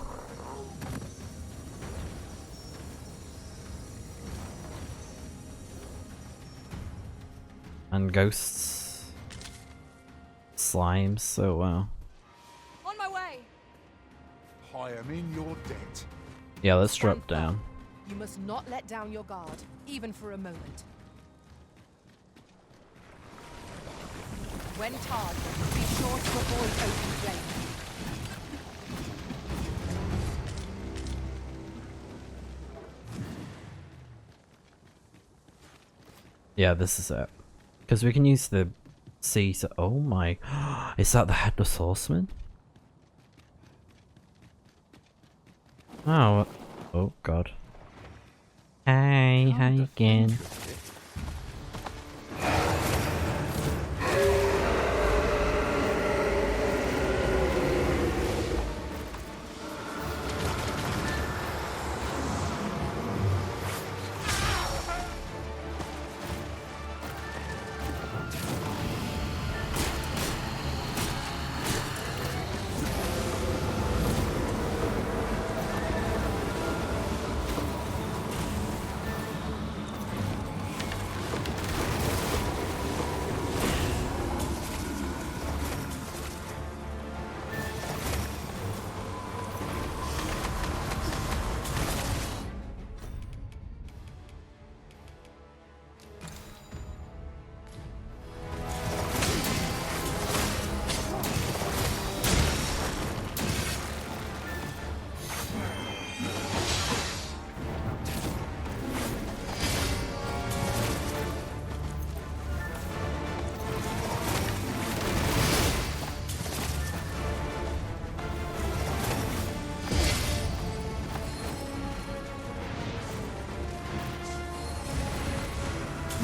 And ghosts. Slimes, so wow. On my way. I am in your debt. Yeah, let's Stand drop down. firm. You must not let down your guard, even for a moment. When charged, be sure to avoid open flame. Yeah, this is it. Because we can use the sea to— oh my— is that the Headless Horseman? Oh, oh god. Hey, how you going?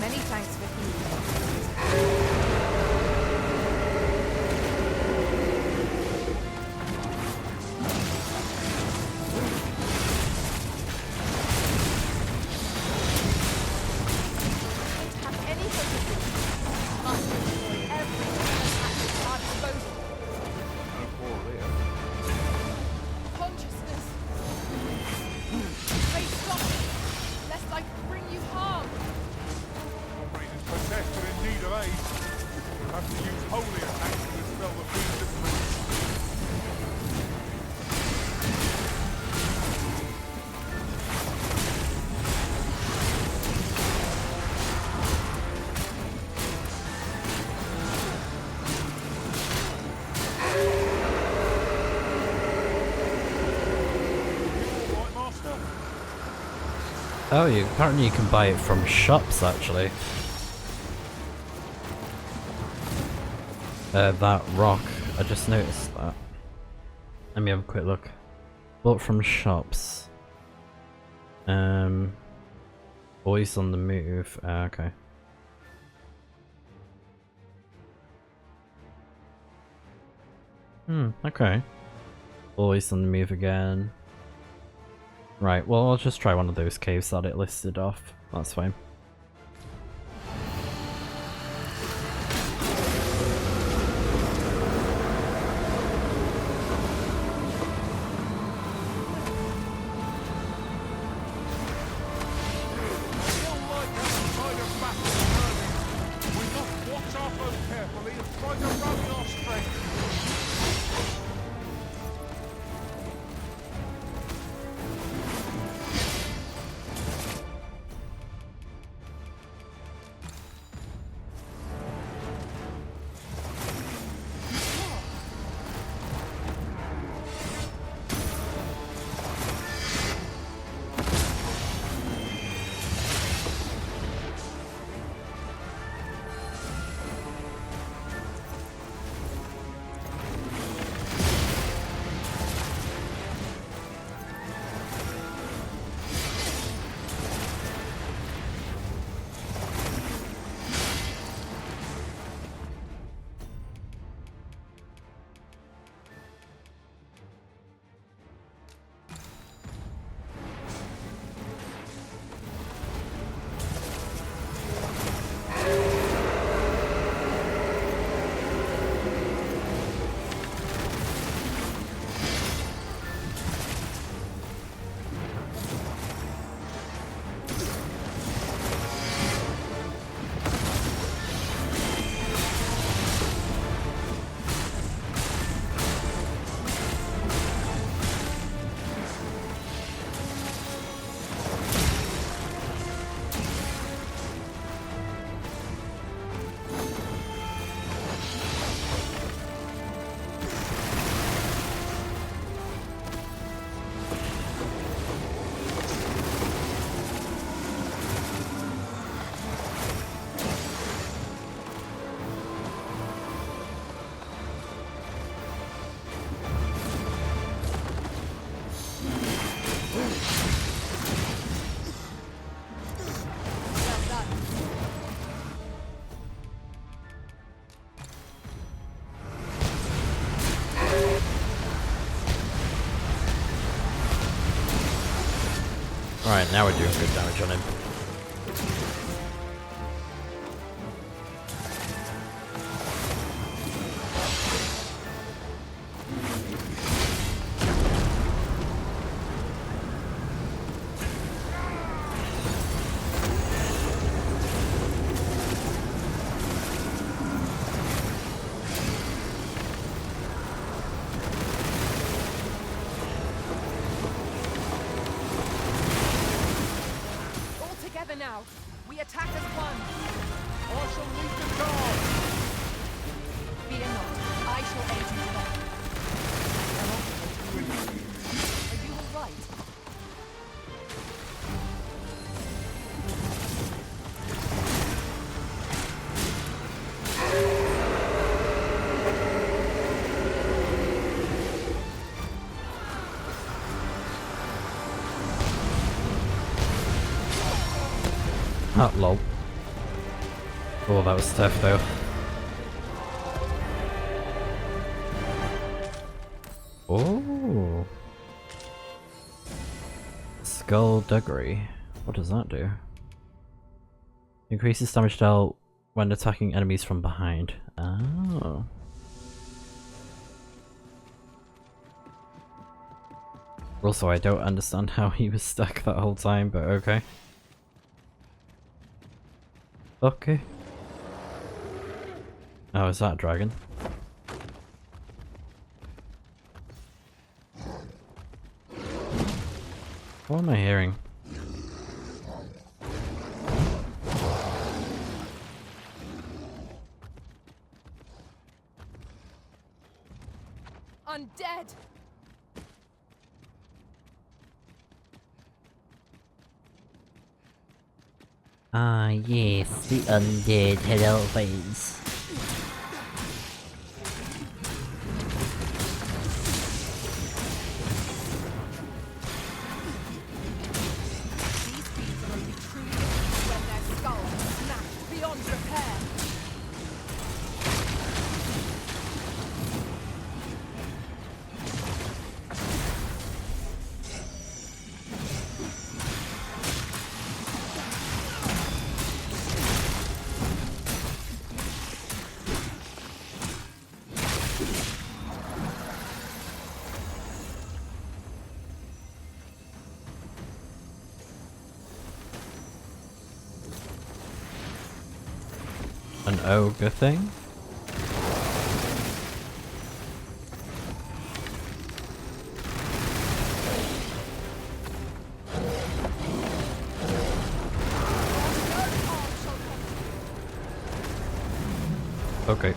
Many thanks for healing. Have any hesitation. Must destroy everything at our disposal. No quarrel here. Consciousness. Stay stop, lest I bring you harm. Operators possessed and in need of aid. We'll have to use holy attacks to dispel the beast of the Right, Master? Oh, apparently you can buy it from shops actually. That rock, I just noticed that. Let me have a quick look. Bought from shops. Boys on the move. Okay. Okay. Boys on the move again. Right, well I'll just try one of those caves that it listed off. That's fine. Alright, now we're doing good damage on him. Now, we attack as one. I shall lead the charge. Fear not, I shall aid you today. Are you all right? Oh, lol. Oh, that was tough though. Oh. Skullduggery. What does that do? Increases damage dealt when attacking enemies from behind. Oh. Also, I don't understand how he was stuck that whole time, but okay. Okay. Oh, is that a dragon? What am I hearing? Undead! Ah, yes, the undead hello face. an ogre thing. Okay.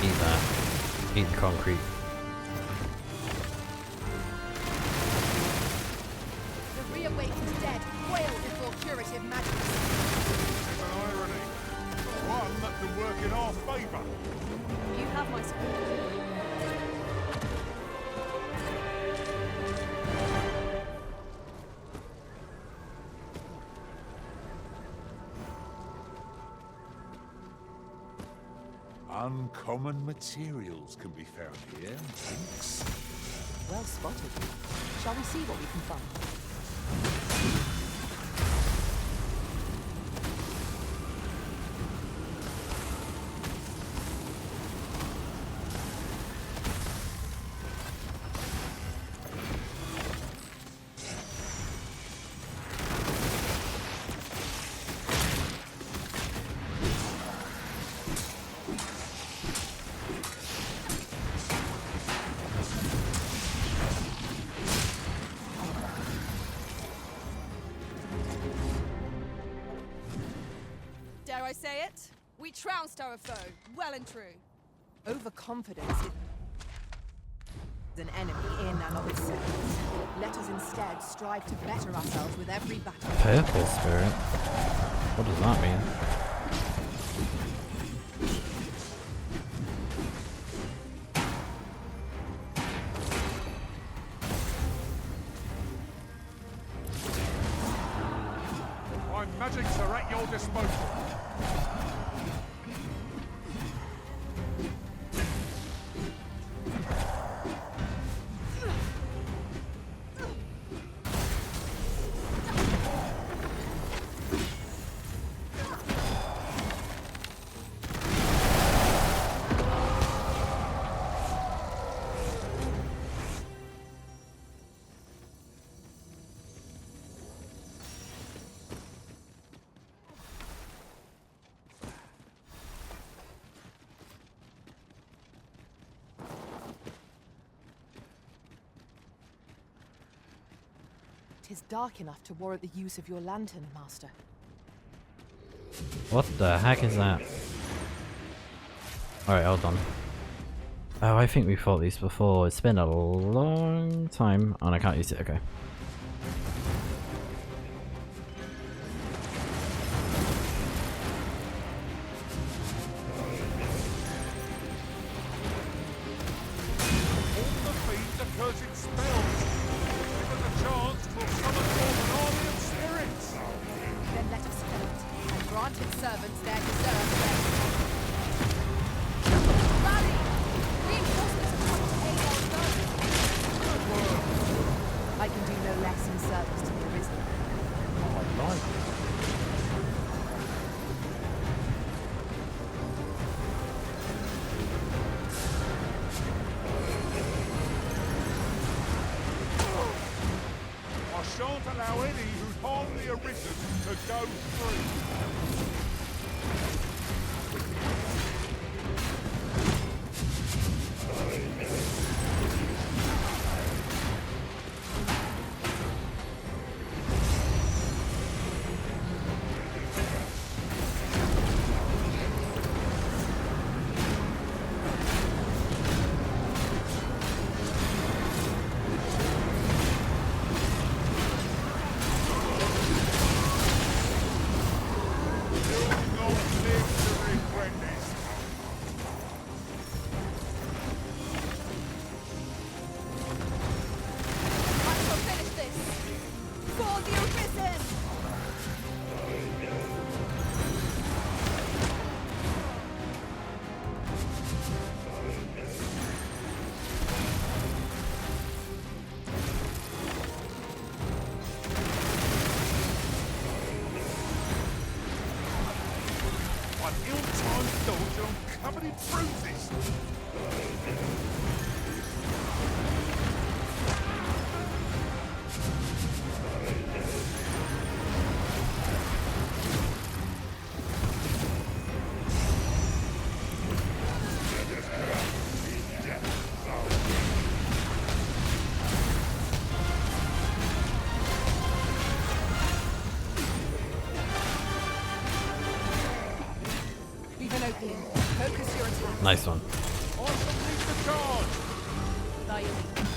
Eat that. Eat the concrete. The reawakened dead wail before curative magic. It's an irony. One that can work in our favour. You have my support. Uncommon materials can be found here, thanks. Well spotted. Shall we see what we can find? Dare I say it? We trounced our foe, well and true. Overconfidence is an enemy in and of itself. Let us instead strive to better ourselves with every battle. Purple spirit? What does that mean? My magics are at your disposal. It is dark enough to warrant the use of your lantern, Master. What the heck is that? Alright, hold on. Oh, I think we fought these before. It's been a long time. And I can't use it, okay. All the fiends are cursing spells. Give us a chance, we'll summon forth an army of spirits. Then let us fight, and grant its servants their deserved rest. Rally! Reinforcements have come to aid our foe. Good work. I can do no less in service to the Arisen. I like it. I shan't allow any who harm the Arisen to go free. An ill-timed dodge and I'm covered in bruises. Leave an opening. Focus your attack. Nice one. I shall lead the charge. By your lead.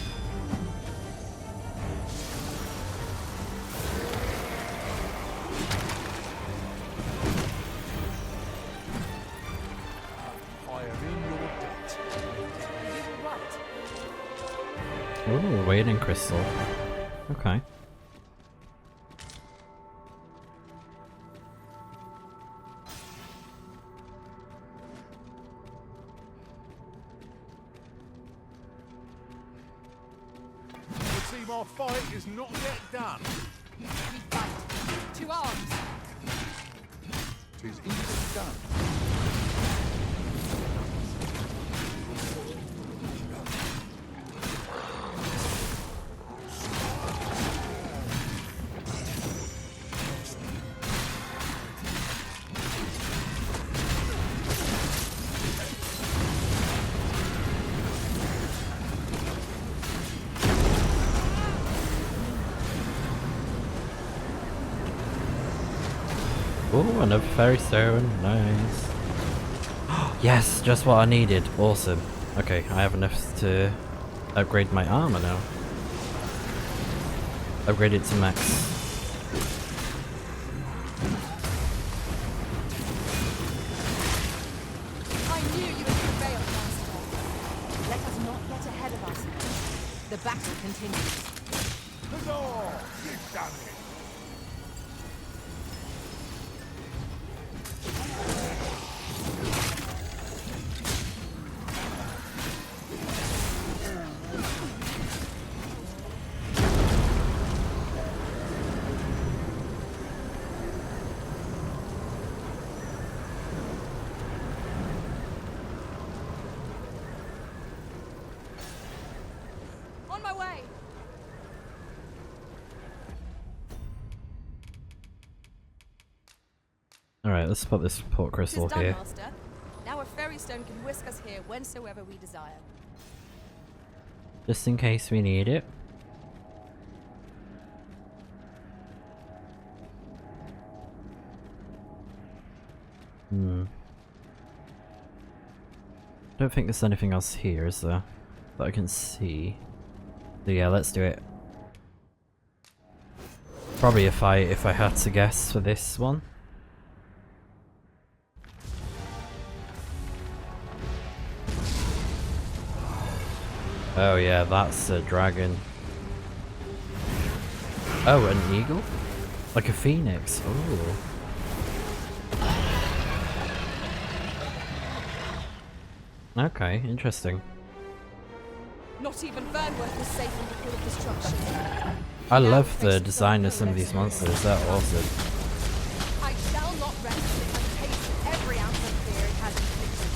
I am in your debt. You were right. Ooh, waiting crystal. Okay. You see, my fight is not yet done. We fight. To arms. 'Tis easily done. Ooh, another fairy stone. Nice. Yes, just what I needed. Awesome. Okay, I have enough to upgrade my armor now. Upgrade it to max. I knew you would prevail, Master. Let us not get ahead of ourselves. The battle continues. Huzzah! You've done it! On my way! Alright, let's put this support Tis crystal done, here. Master. Now a fairy stone can whisk us here whensoever we desire. Just in case we need it. Don't think there's anything else here, is there? That I can see. So yeah, let's do it. Probably if I had to guess for this one. Oh yeah, that's a dragon. Oh, an eagle? Like a phoenix. Oh. Okay, interesting. Not even Vernworth is safe from the pool of destruction. I love the design of some of these monsters, they're awesome. I shall not rest until I taste every ounce of fear it has inflicted.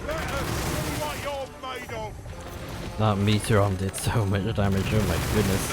Let us see what you're made of. That meteor did so much damage, oh my goodness.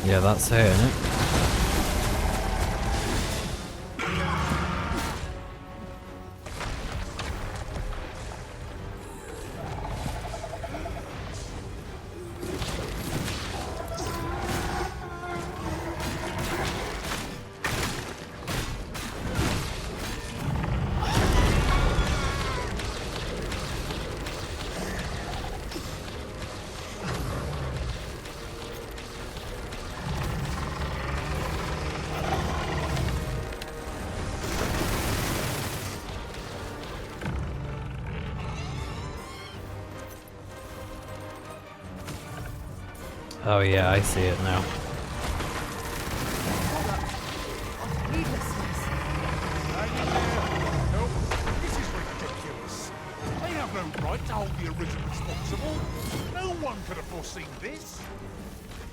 Yeah, that's her, isn't it? Oh yeah, I see it now. Needlessness. No, this is ridiculous. They have no right to hold the Arisen responsible. No one could have foreseen this.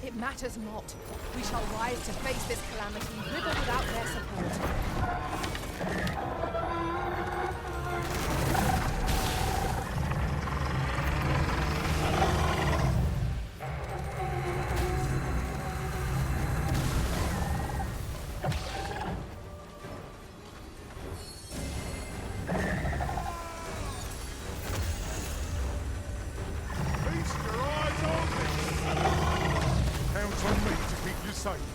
It matters not. We shall rise to face this calamity with or without their support. Feast your eyes on this. Count on me to keep you safe.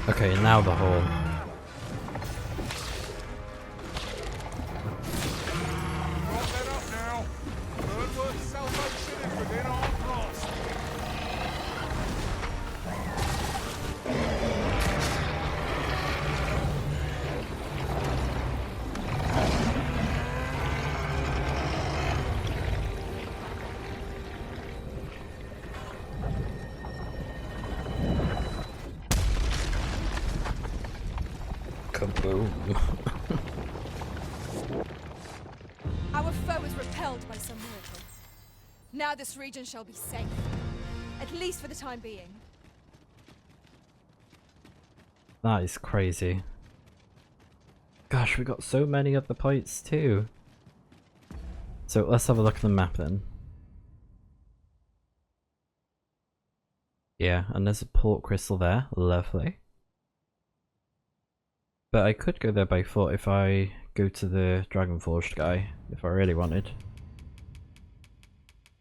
Okay, now the hole. Not let up now. Burnworth's salvation is within our grasp. Kaboom. Our foe is repelled by some miracle. Now this region shall be safe. At least for the time being. That is crazy. Gosh, we got so many other points too. So let's have a look at the map then. Yeah, and there's a port crystal there. Lovely. But I could go there by foot if I go to the Dragonforged guy, if I really wanted.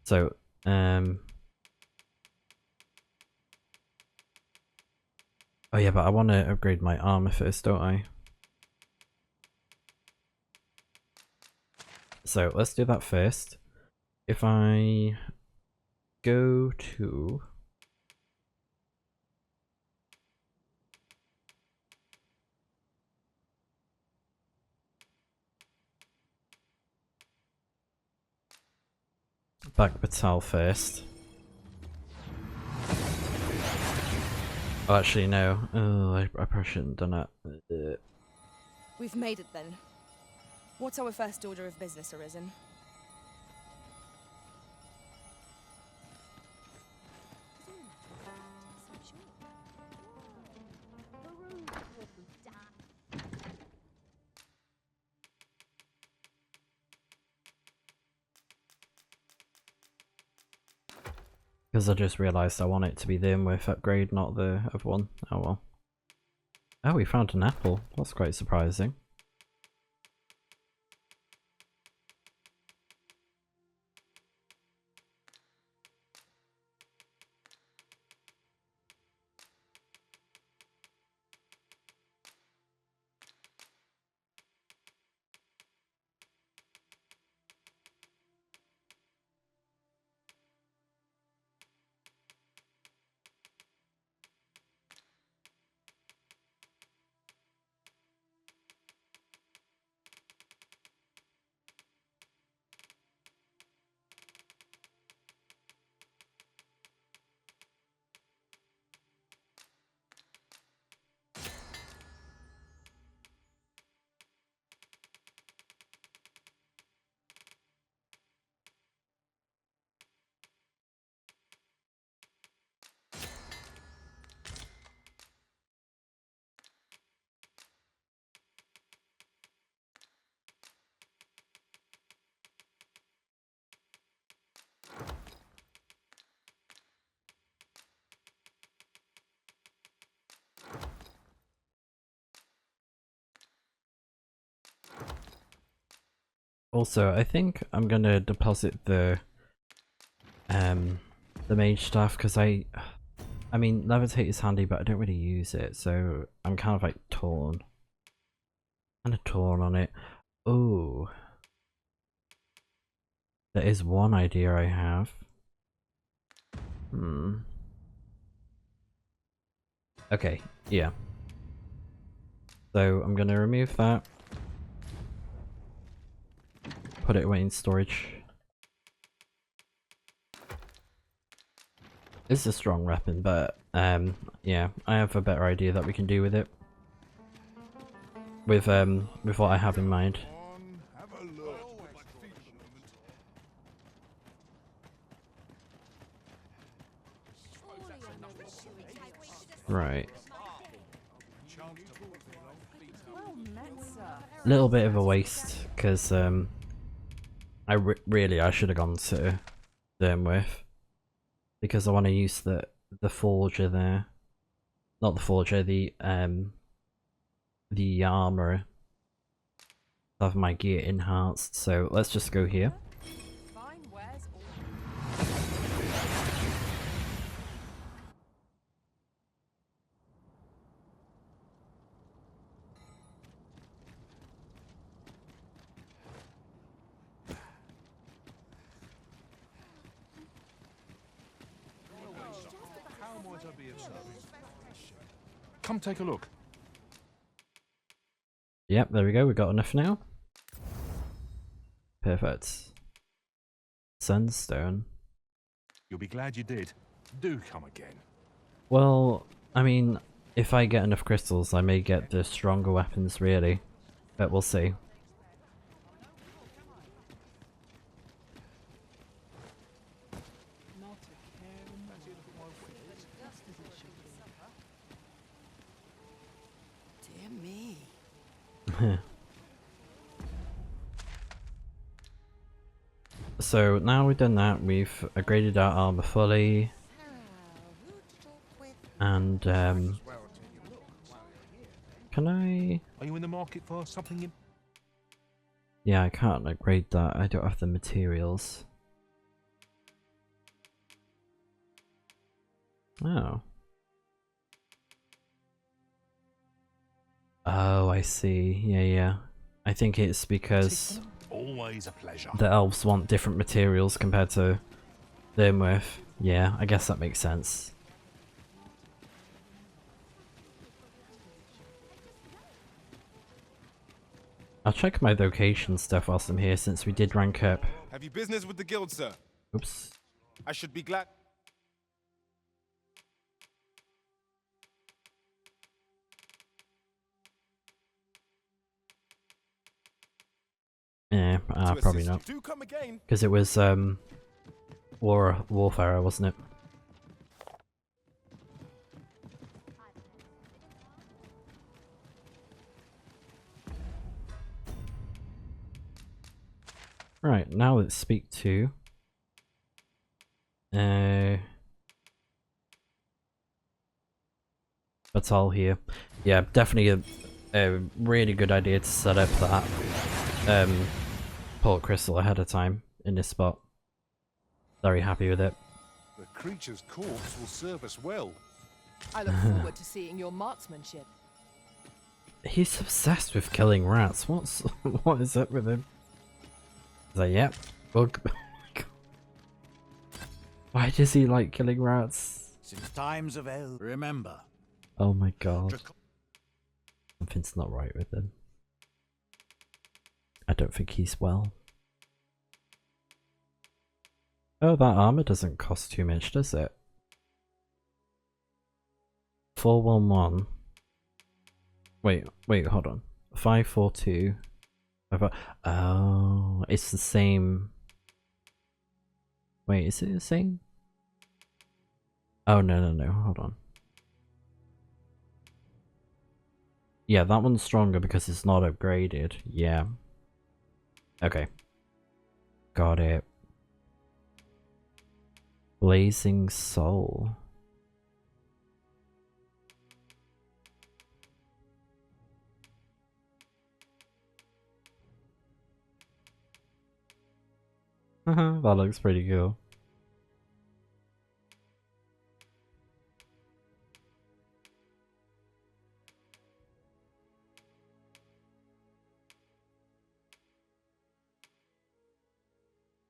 So, oh yeah, but I want to upgrade my armor first, don't I? So let's do that first. If I go to... Back Batal first. Oh, actually no. Oh, I probably shouldn't have done that. We've made it then. What's our first order of business, Arisen? Because I just realised I want it to be the Unmoored upgrade, not the other one. Oh well. Oh, we found an apple. That's quite surprising. Also, I think I'm gonna deposit the mage staff because I mean levitate is handy, but I don't really use it, so I'm kind of like torn. Kind of torn on it. Oh, there is one idea I have. Okay, yeah. So I'm gonna remove that. Put it away in storage. It's a strong weapon, but yeah, I have a better idea that we can do with it. With what I have in mind. Have a look. Right. Well met, sir. Little bit of a waste, because really I should have gone to Dermwith. Because I want to use the forger there. Not the forger, the armor. Have my gear enhanced, so let's just go here. Fine wares all. Come take a look. Yep, there we go, we got enough now. Perfect. Sunstone. You'll be glad you did. Do come again. Well, I mean, if I get enough crystals, I may get the stronger weapons, really. But we'll see. Dear me. So now we've done that, we've upgraded our armor fully. And can I? Are you in the market for something? Yeah, I can't upgrade that. I don't have the materials. Oh. Oh, I see. Yeah, yeah. I think it's because Always a pleasure. the elves want different materials compared to Dermwith. Yeah, I guess that makes sense. I'll check my vocation stuff whilst I'm here since we did rank up. Have you business with the guild, sir? Oops. I should be glad. Yeah, to probably assist not. you. Do come again. Because it was Warfare, wasn't it? Right, now let's speak to Batal here. Yeah, definitely a really good idea to set up that port crystal ahead of time in this spot. Very happy with it. The creature's corpse will serve us well. I look forward to seeing your marksmanship. He's obsessed with killing rats. What is up with him? He's like, yep. Well, why does he like killing rats? Since times of El, remember. Oh my god. Something's not right with him. I don't think he's well. Oh, that armor doesn't cost too much, does it? 411. Wait, hold on. 542. Oh, it's the same. Wait, is it the same? Oh, no, hold on. Yeah, that one's stronger because it's not upgraded. Yeah. Okay. Got it. Blazing Soul. That looks pretty cool.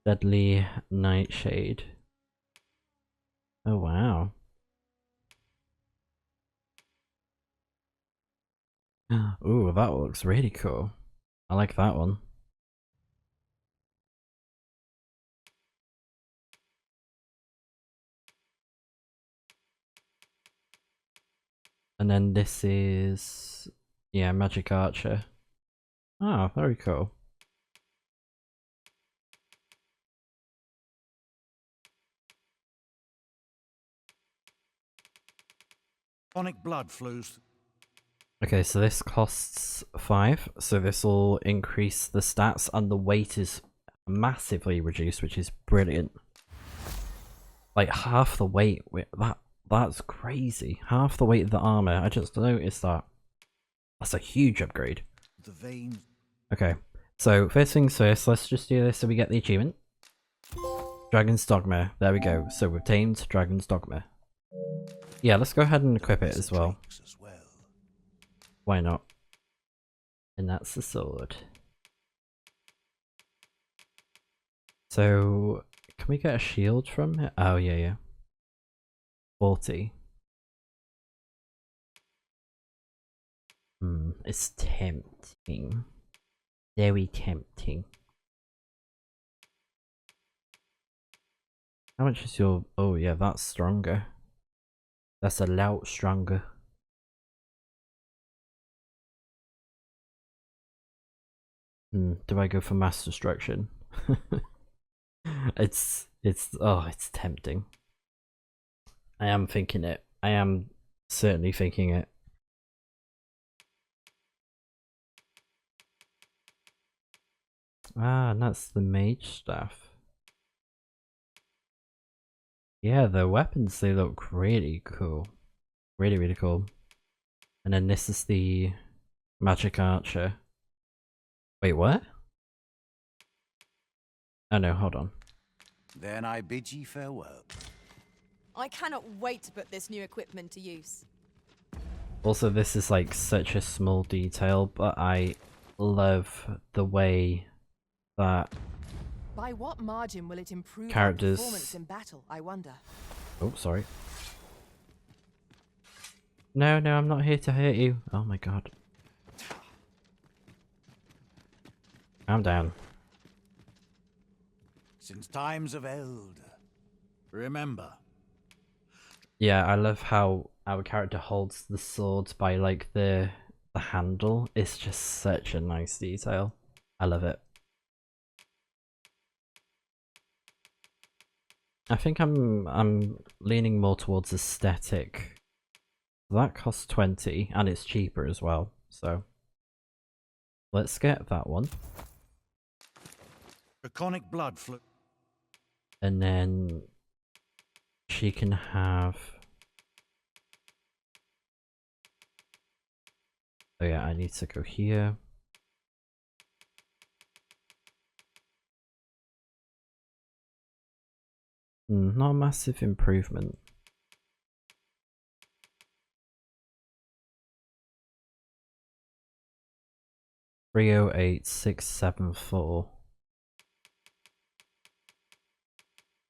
Deadly Nightshade. Oh wow. Ooh, that looks really cool. I like that one. And then this is, yeah, Magic Archer. Oh, very cool. Draconic blood flows. Okay, so this costs 5, so this will increase the stats and the weight is massively reduced, which is brilliant. Like half the weight, that's crazy. Half the weight of the armor, I just noticed that. That's a huge upgrade. The veins. Okay, so first things first, let's just do this so we get the achievement. Dragon's Dogma, there we go. So we've tamed Dragon's Dogma. Yeah, let's go ahead and equip it as well. Why not? And that's the sword. So, can we get a shield from it? Oh, yeah. 40. It's tempting. Very tempting. How much is your... Oh, yeah, that's stronger. That's a lot stronger. Do I go for mass destruction? It's tempting. I am thinking it. I am certainly thinking it. Ah, and that's the mage staff. Yeah, the weapons, they look really cool. Really, really cool. And then this is the Magic Archer. Wait, what? Oh no, hold on. Then I bid ye farewell. I cannot wait to put this new equipment to use. Also, this is like such a small detail, but I love the way that By what margin will it improve characters... our performance in battle, I wonder? Oh, sorry. No, I'm not here to hurt you. Oh my god. Calm down. Since times of eld, remember. Yeah, I love how our character holds the sword by like the handle. It's just such a nice detail. I love it. I think I'm leaning more towards aesthetic. That costs 20 and it's cheaper as well. So let's get that one. Draconic blood flow. And then she can have... Oh yeah, I need to go here. Not a massive improvement. $308,674.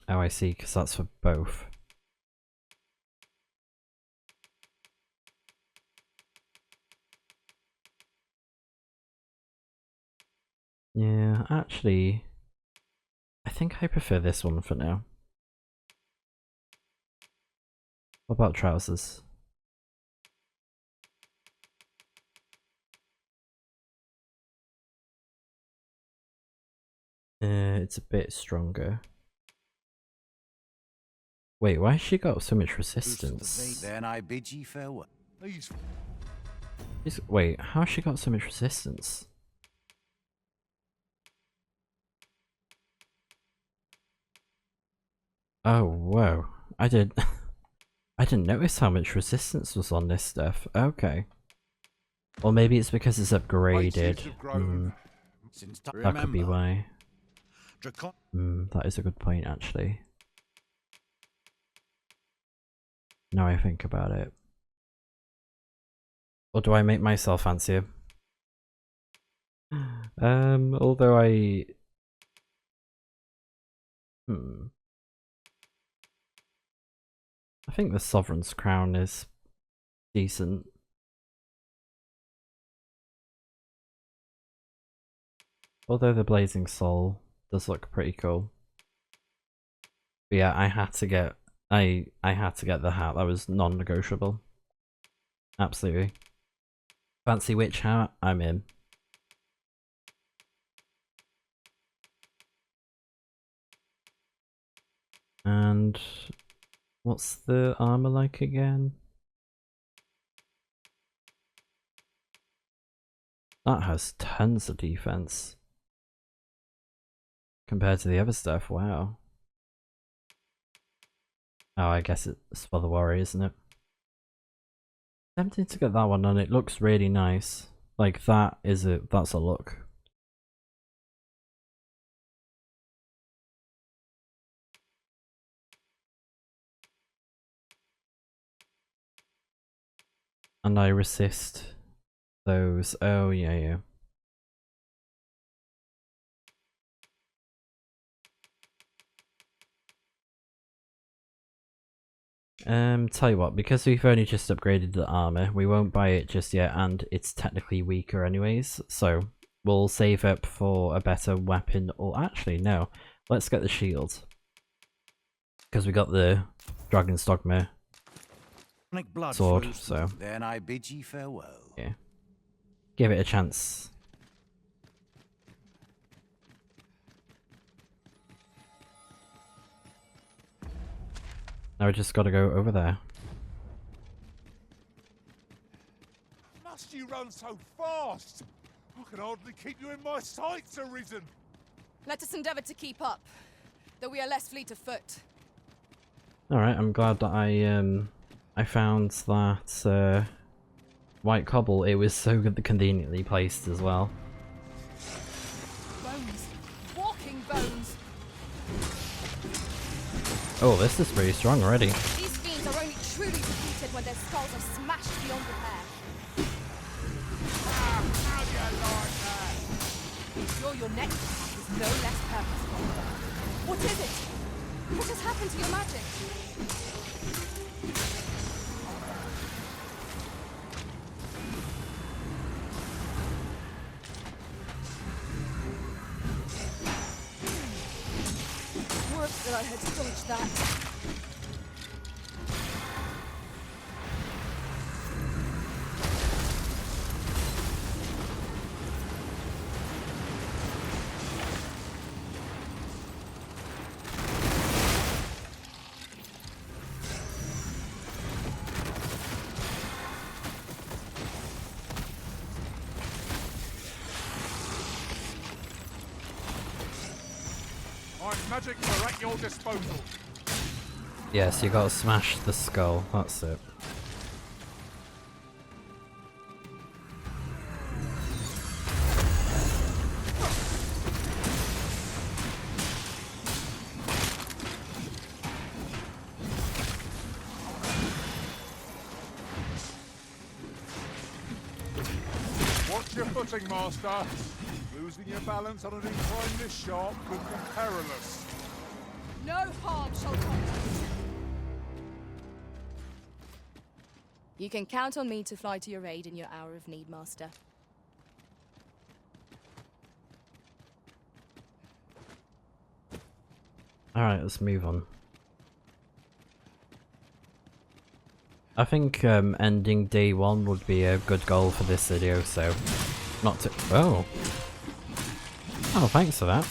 Oh, I see, because that's for both. Yeah, actually, I think I prefer this one for now. What about trousers? It's a bit stronger. Wait, why has she got so much resistance? Then I bid ye farewell. Wait, how has she got so much resistance? Oh, whoa. I didn't notice how much resistance was on this stuff. Okay. Or maybe it's because it's upgraded. That could be why. That is a good point, actually. Now I think about it. Or do I make myself fancier? Although I... I think the Sovereign's Crown is decent. Although the Blazing Soul does look pretty cool. But yeah, I had to get I had to get the hat. That was non-negotiable. Absolutely. Fancy witch hat, I'm in. And what's the armor like again? That has tons of defense compared to the other stuff. Wow. Oh, I guess it's for the warrior, isn't it? Tempting to get that one on. It looks really nice. Like that's a look. And I resist those. Oh yeah, yeah. Tell you what, because we've only just upgraded the armor, we won't buy it just yet, and it's technically weaker anyways, so we'll save up for a better weapon, or actually, no, let's get the shield. Because we got the Dragon's Dogma sword, so... Then I bid ye farewell. Yeah. Give it a chance. Now we just gotta go over there. Must you run so fast? I can hardly keep you in my sights, Arisen. Let us endeavour to keep up, though we are less fleet of foot. Alright, I'm glad that I found that white cobble. It was so good, conveniently placed as well. Bones. Walking bones. Oh, this is pretty strong already. These fiends are only truly defeated when their skulls are smashed beyond repair. How do you like that? Sure, your next attack is no less purposeful. What is it? What has happened to your magic? Worse that I had dodged that. My magic are at your disposal. Yes, you gotta smash the skull, that's it. Watch your footing, Master. Losing your balance on an incline this sharp could be perilous. No harm shall come to you. You can count on me to fly to your aid in your hour of need, Master. Alright, let's move on. I think ending day 1 would be a good goal for this video, so not to... Oh! Oh, thanks for that.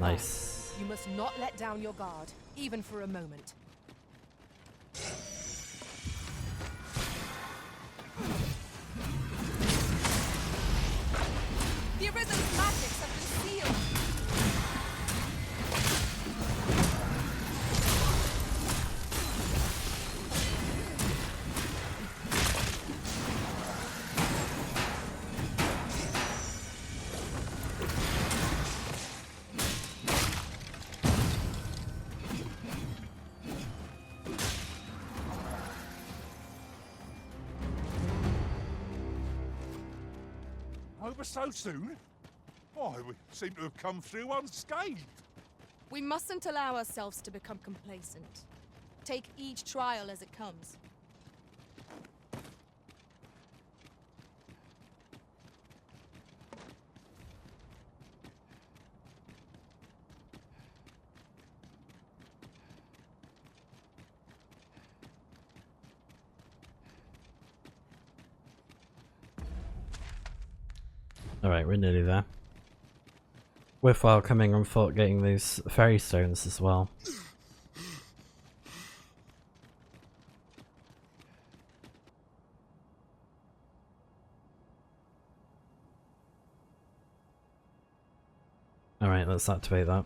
plan. Nice. You must not let down your guard, even for a moment. The Arisen's magics have been sealed. Over so soon? Why, we seem to have come through unscathed. We mustn't allow ourselves to become complacent. Take each trial as it comes. Alright, we're nearly there. Worthwhile coming on foot getting those fairy stones as well. Alright, let's activate that.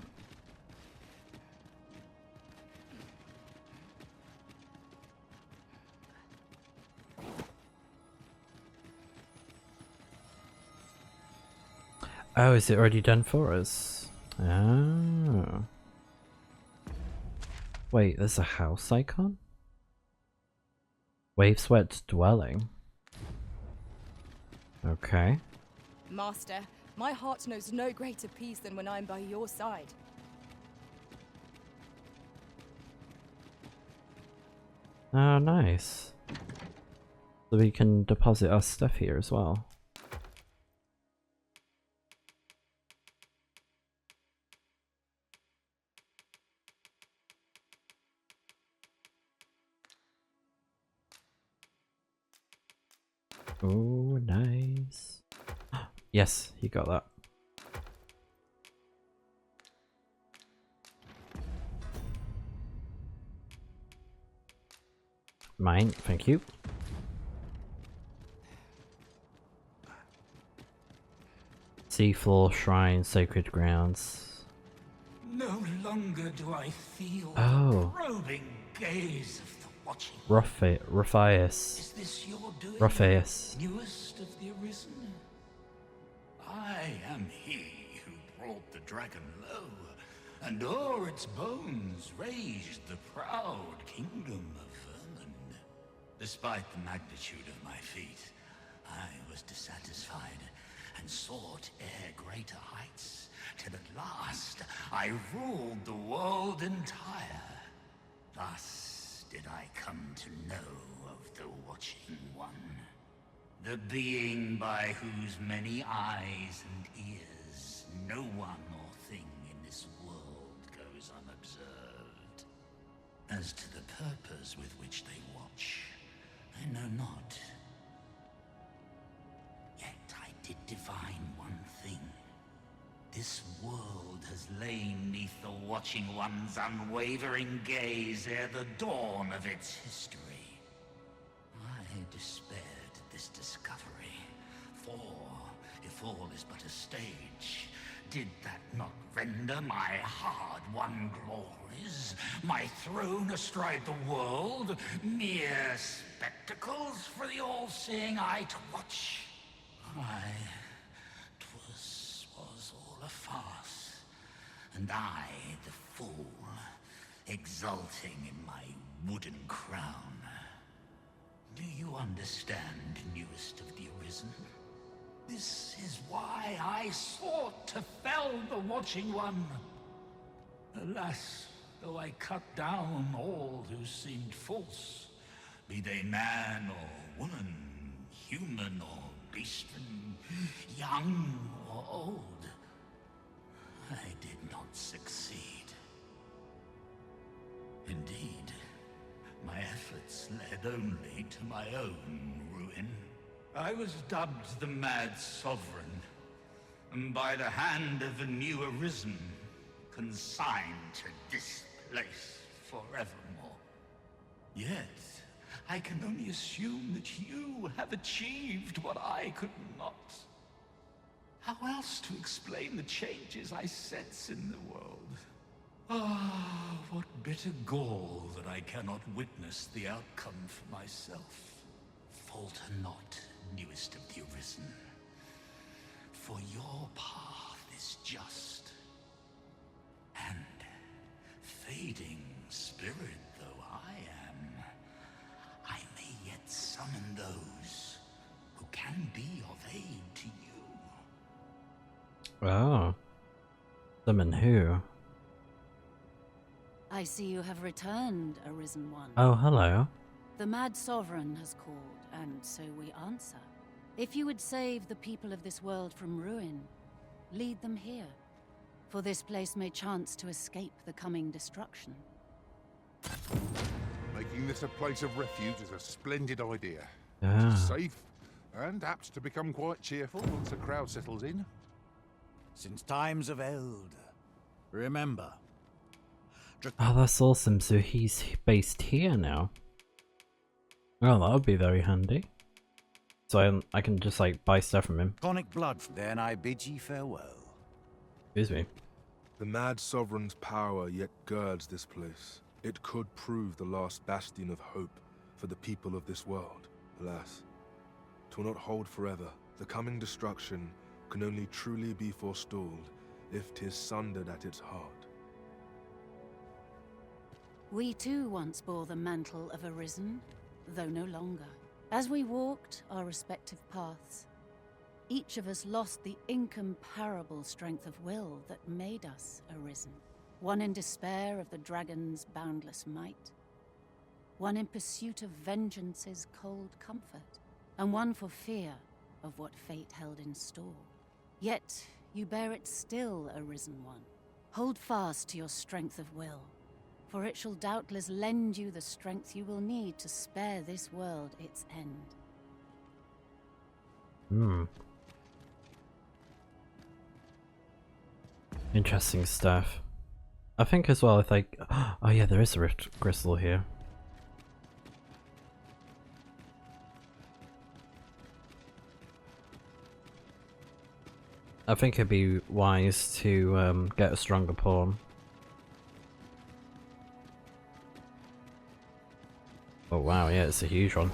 Oh, is it already done for us? Oh. Wait, there's a house icon? Waveswept dwelling. Okay. Master, my heart knows no greater peace than when I'm by your side. Oh, nice. So we can deposit our stuff here as well. Oh, nice. Yes, you got that. Mine, thank you. Seafloor Shrine, Sacred Grounds. No longer do I feel Oh. the probing gaze of the watching. Raphaeus. Is this your doing, Raphaeus. newest of the Arisen? I am he who brought the dragon low, and o'er its bones raised the proud kingdom of vermin. Despite the magnitude of my feat, I was dissatisfied and sought e'er greater heights, till at last I ruled the world entire. Thus did I come to know of the Watching One, the being by whose many eyes and ears no one or thing in this world goes unobserved. As to the purpose with which they watch, I know not. Yet I did divine one thing. This world has lain neath the Watching One's unwavering gaze ere the dawn of its history. I despaired at this discovery, for if all is but a stage, did that not render my hard-won glories, my throne astride the world, mere spectacles for the all-seeing eye to watch? Aye, 'twas all a farce, and I the fool, exulting in my wooden crown. Do you understand, newest of the Arisen? This is why I sought to fell the Watching One. Alas, though I cut down all who seemed false, be they man or woman, human or beastren, young or old, I did not succeed. Indeed, my efforts led only to my own ruin. I was dubbed the Mad Sovereign, and by the hand of a new Arisen, consigned to this place forevermore. Yet, I can only assume that you have achieved what I could not. How else to explain the changes I sense in the world? Ah, what bitter gall that I cannot witness the outcome for myself. Falter not, newest of the Arisen. For your path is just. And, fading spirit though I am, I may yet summon those who can be of aid to you. Oh. Summon who? I see you have returned, Arisen One. Oh, hello. The Mad Sovereign has called, and so we answer. If you would save the people of this world from ruin, lead them here. For this place may chance to escape the coming destruction. Making this a place of refuge is a splendid idea. Ah. It's safe and apt to become quite cheerful once the crowd settles in. Since times of eld. Remember. Oh, that's awesome. So he's based here now. Oh, that would be very handy. So I can just like buy stuff from him. Conic blood. Then I bid ye farewell. Excuse me. The Mad Sovereign's power yet girds this place. It could prove the last bastion of hope for the people of this world. Alas, 'twill not hold forever. The coming destruction can only truly be forestalled if 'tis sundered at its heart. We too once bore the mantle of Arisen, though no longer. As we walked our respective paths, each of us lost the incomparable strength of will that made us Arisen. One in despair of the dragon's boundless might, one in pursuit of vengeance's cold comfort, and one for fear of what fate held in store. Yet you bear it still, Arisen One. Hold fast to your strength of will, for it shall doubtless lend you the strength you will need to spare this world its end. Interesting stuff. I think as well, if like, oh yeah, there is a rift crystal here. I think it'd be wise to get a stronger pawn. Oh wow, yeah, it's a huge one.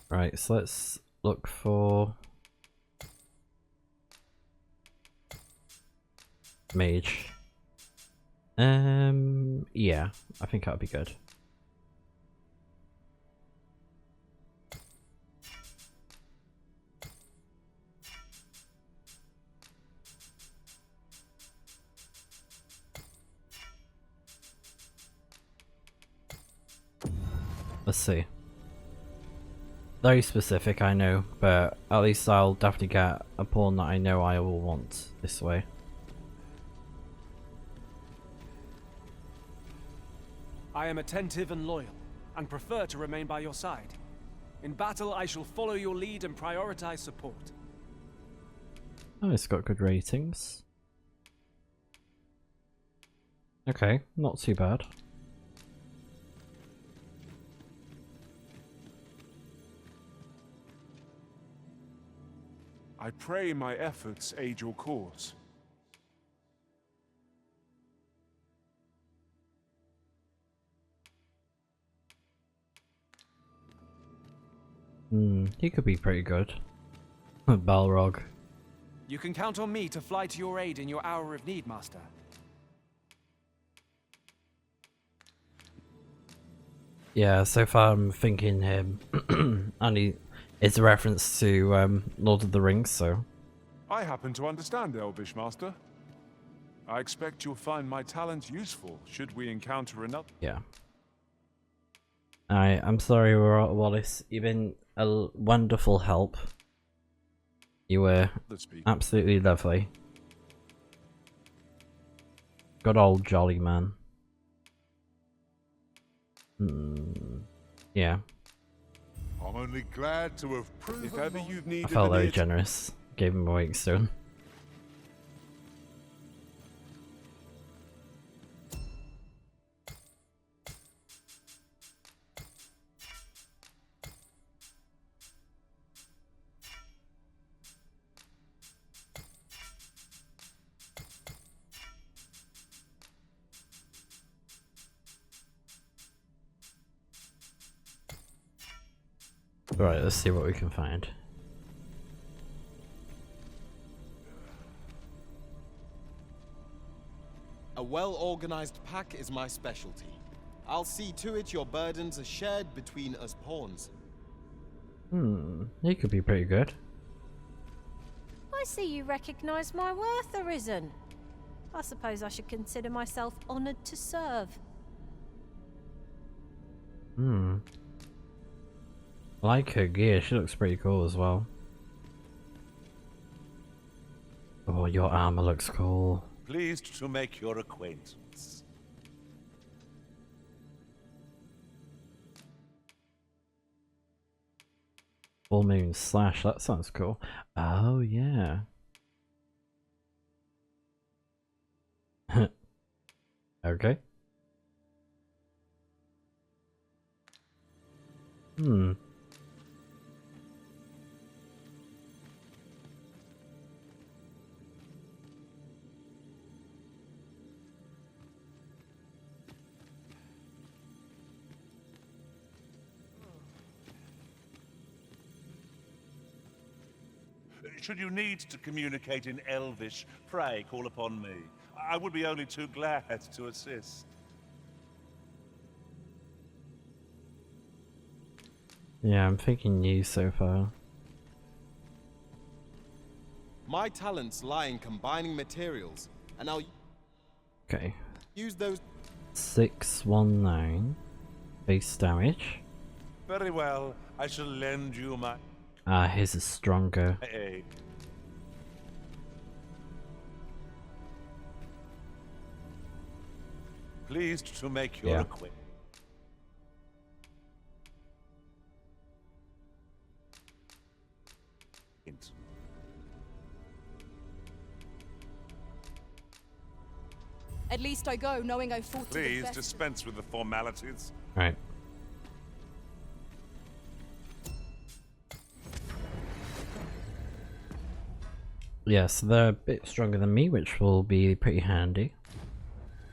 Right, so let's look for mage. Yeah, I think that would be good. Let's see. Very specific, I know, but at least I'll definitely get a pawn that I know I will want this way. I am attentive and loyal, and prefer to remain by your side. In battle, I shall follow your lead and prioritize support. Oh, it's got good ratings. Okay, not too bad. I pray my efforts aid your cause. He could be pretty good. Balrog. You can count on me to fly to your aid in your hour of need, Master. Yeah, so far I'm thinking him. And it's a reference to Lord of the Rings, so. I happen to understand Elvish, Master. I expect you'll find my talents useful should we encounter another. Yeah. I'm sorry, Wallace. You've been a wonderful help. You were absolutely lovely. Good old jolly man. Yeah. I'm only glad to have proven. If ever you've needed I felt very generous gave him a wake stone. Right, let's see what we can find. A well-organized pack is my specialty. I'll see to it your burdens are shared between us pawns. He could be pretty good. I see you recognize my worth, Arisen. I suppose I should consider myself honored to serve. I like her gear, she looks pretty cool as well. Oh, your armor looks cool. Pleased to make your acquaintance. Full moon slash, that sounds cool. Oh yeah. Okay. Should you need to communicate in Elvish, pray call upon me. I would be only too glad to assist. Yeah, I'm thinking you so far. My talents lie in combining materials, and I'll Okay. use those. 619 base damage. Very well, I shall lend you my His is stronger. aid. Pleased to make your acquaintance. At least I go knowing I fought to the Please best. dispense with the formalities. Right. Yes, they're a bit stronger than me, which will be pretty handy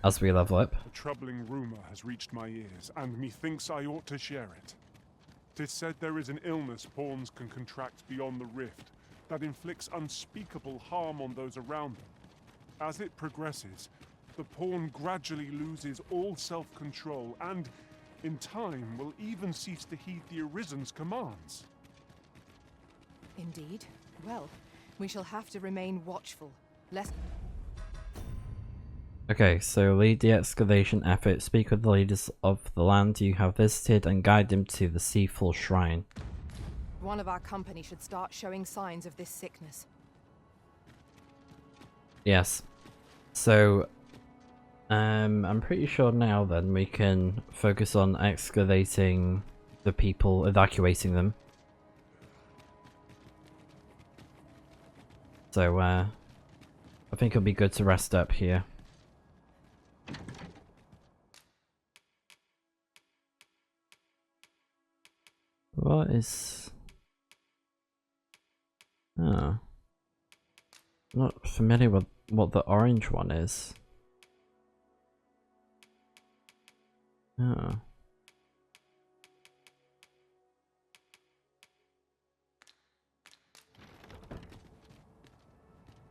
as we level up. A troubling rumor has reached my ears, and methinks I ought to share it. 'Tis said there is an illness pawns can contract beyond the rift that inflicts unspeakable harm on those around them. As it progresses, the pawn gradually loses all self-control and, in time, will even cease to heed the Arisen's commands. Indeed. Well, we shall have to remain watchful. Lest... Okay, so lead the excavation effort, speak with the leaders of the land you have visited, and guide them to the Seafall Shrine. one of our company should start showing signs of this sickness. Yes. So, I'm pretty sure now then we can focus on excavating the people, evacuating them. So, I think it'll be good to rest up here. What is... Oh. Not familiar with what the orange one is. Oh.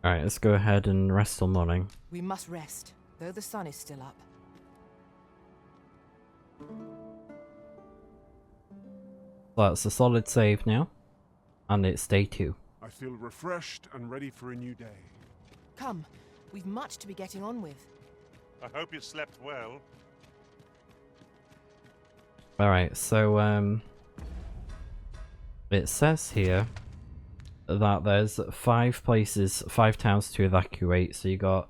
Alright, let's go ahead and rest till morning. We must rest, though the sun is still up. That's a solid save now. And it's day 2. I feel refreshed and ready for a new day. Come, we've much to be getting on with. I hope you slept well. Alright, so it says here that there's 5 places, 5 towns to evacuate. So you got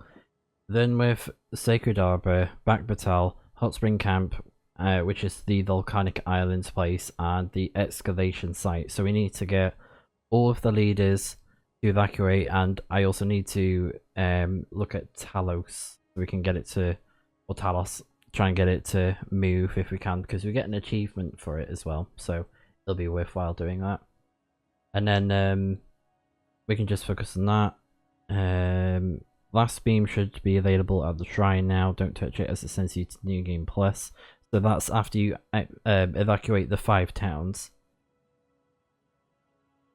Thunwith, Sacred Arbor, Back Batal, Hot Spring Camp, which is the volcanic islands place, and the excavation site. So we need to get all of the leaders to evacuate, and I also need to look at Talos so we can get it to, or Talos, try and get it to move if we can, because we get an achievement for it as well, so it'll be worthwhile doing that. And then we can just focus on that. Last beam should be available at the shrine now. Don't touch it as it sends you to New Game Plus. So that's after you evacuate the 5 towns.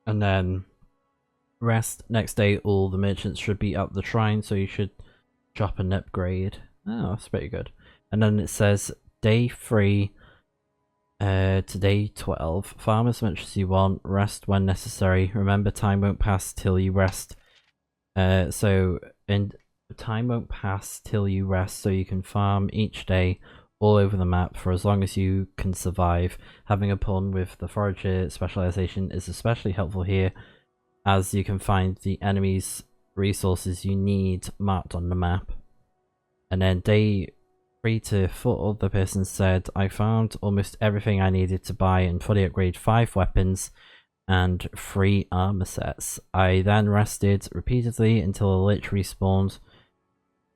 And then rest. Next day all the merchants should be at the shrine, so you should shop and upgrade. Oh, that's pretty good. And then it says day 3 to day 12. Farm as much as you want. Rest when necessary. Remember, time won't pass till you rest. Time won't pass till you rest, so you can farm each day all over the map for as long as you can survive. Having a pawn with the forager specialization is especially helpful here, as you can find the enemy's resources you need marked on the map. And then day 3 to 4, the person said, I found almost everything I needed to buy and fully upgrade 5 weapons and 3 armor sets. I then rested repeatedly until a lich respawned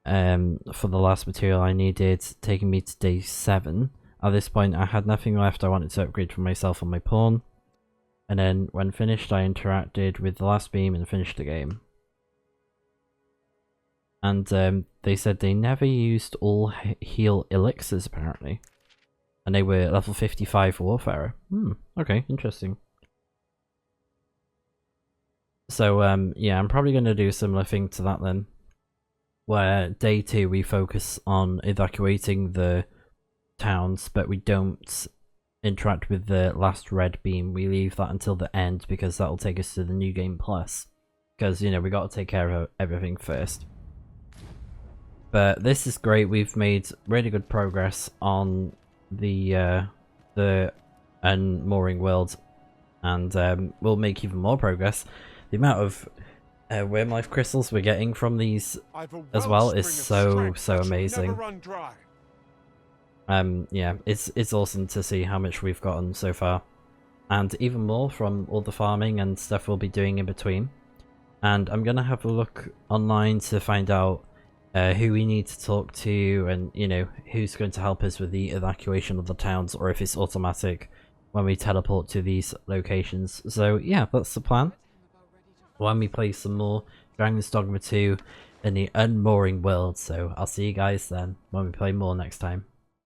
for the last material I needed, taking me to day 7. At this point I had nothing left I wanted to upgrade for myself on my pawn. And then when finished I interacted with the last beam and finished the game. And they said they never used all heal elixirs apparently. And they were level 55 Warfarer. Okay, interesting. So yeah, I'm probably going to do a similar thing to that then, where day 2 we focus on evacuating the towns, but we don't interact with the last red beam. We leave that until the end because that'll take us to the New Game Plus, because you know we got to take care of everything first. But this is great. We've made really good progress on the Unmoored World, and we'll make even more progress. The amount of worm life crystals we're getting from these as well is so amazing. Yeah, it's awesome to see how much we've gotten so far, and even more from all the farming and stuff we'll be doing in between. And I'm gonna have a look online to find out who we need to talk to, and you know who's going to help us with the evacuation of the towns, or if it's automatic when we teleport to these locations. So yeah, that's the plan. When we play some more Dragon's Dogma 2 in the Unmoored World, so I'll see you guys then when we play more next time.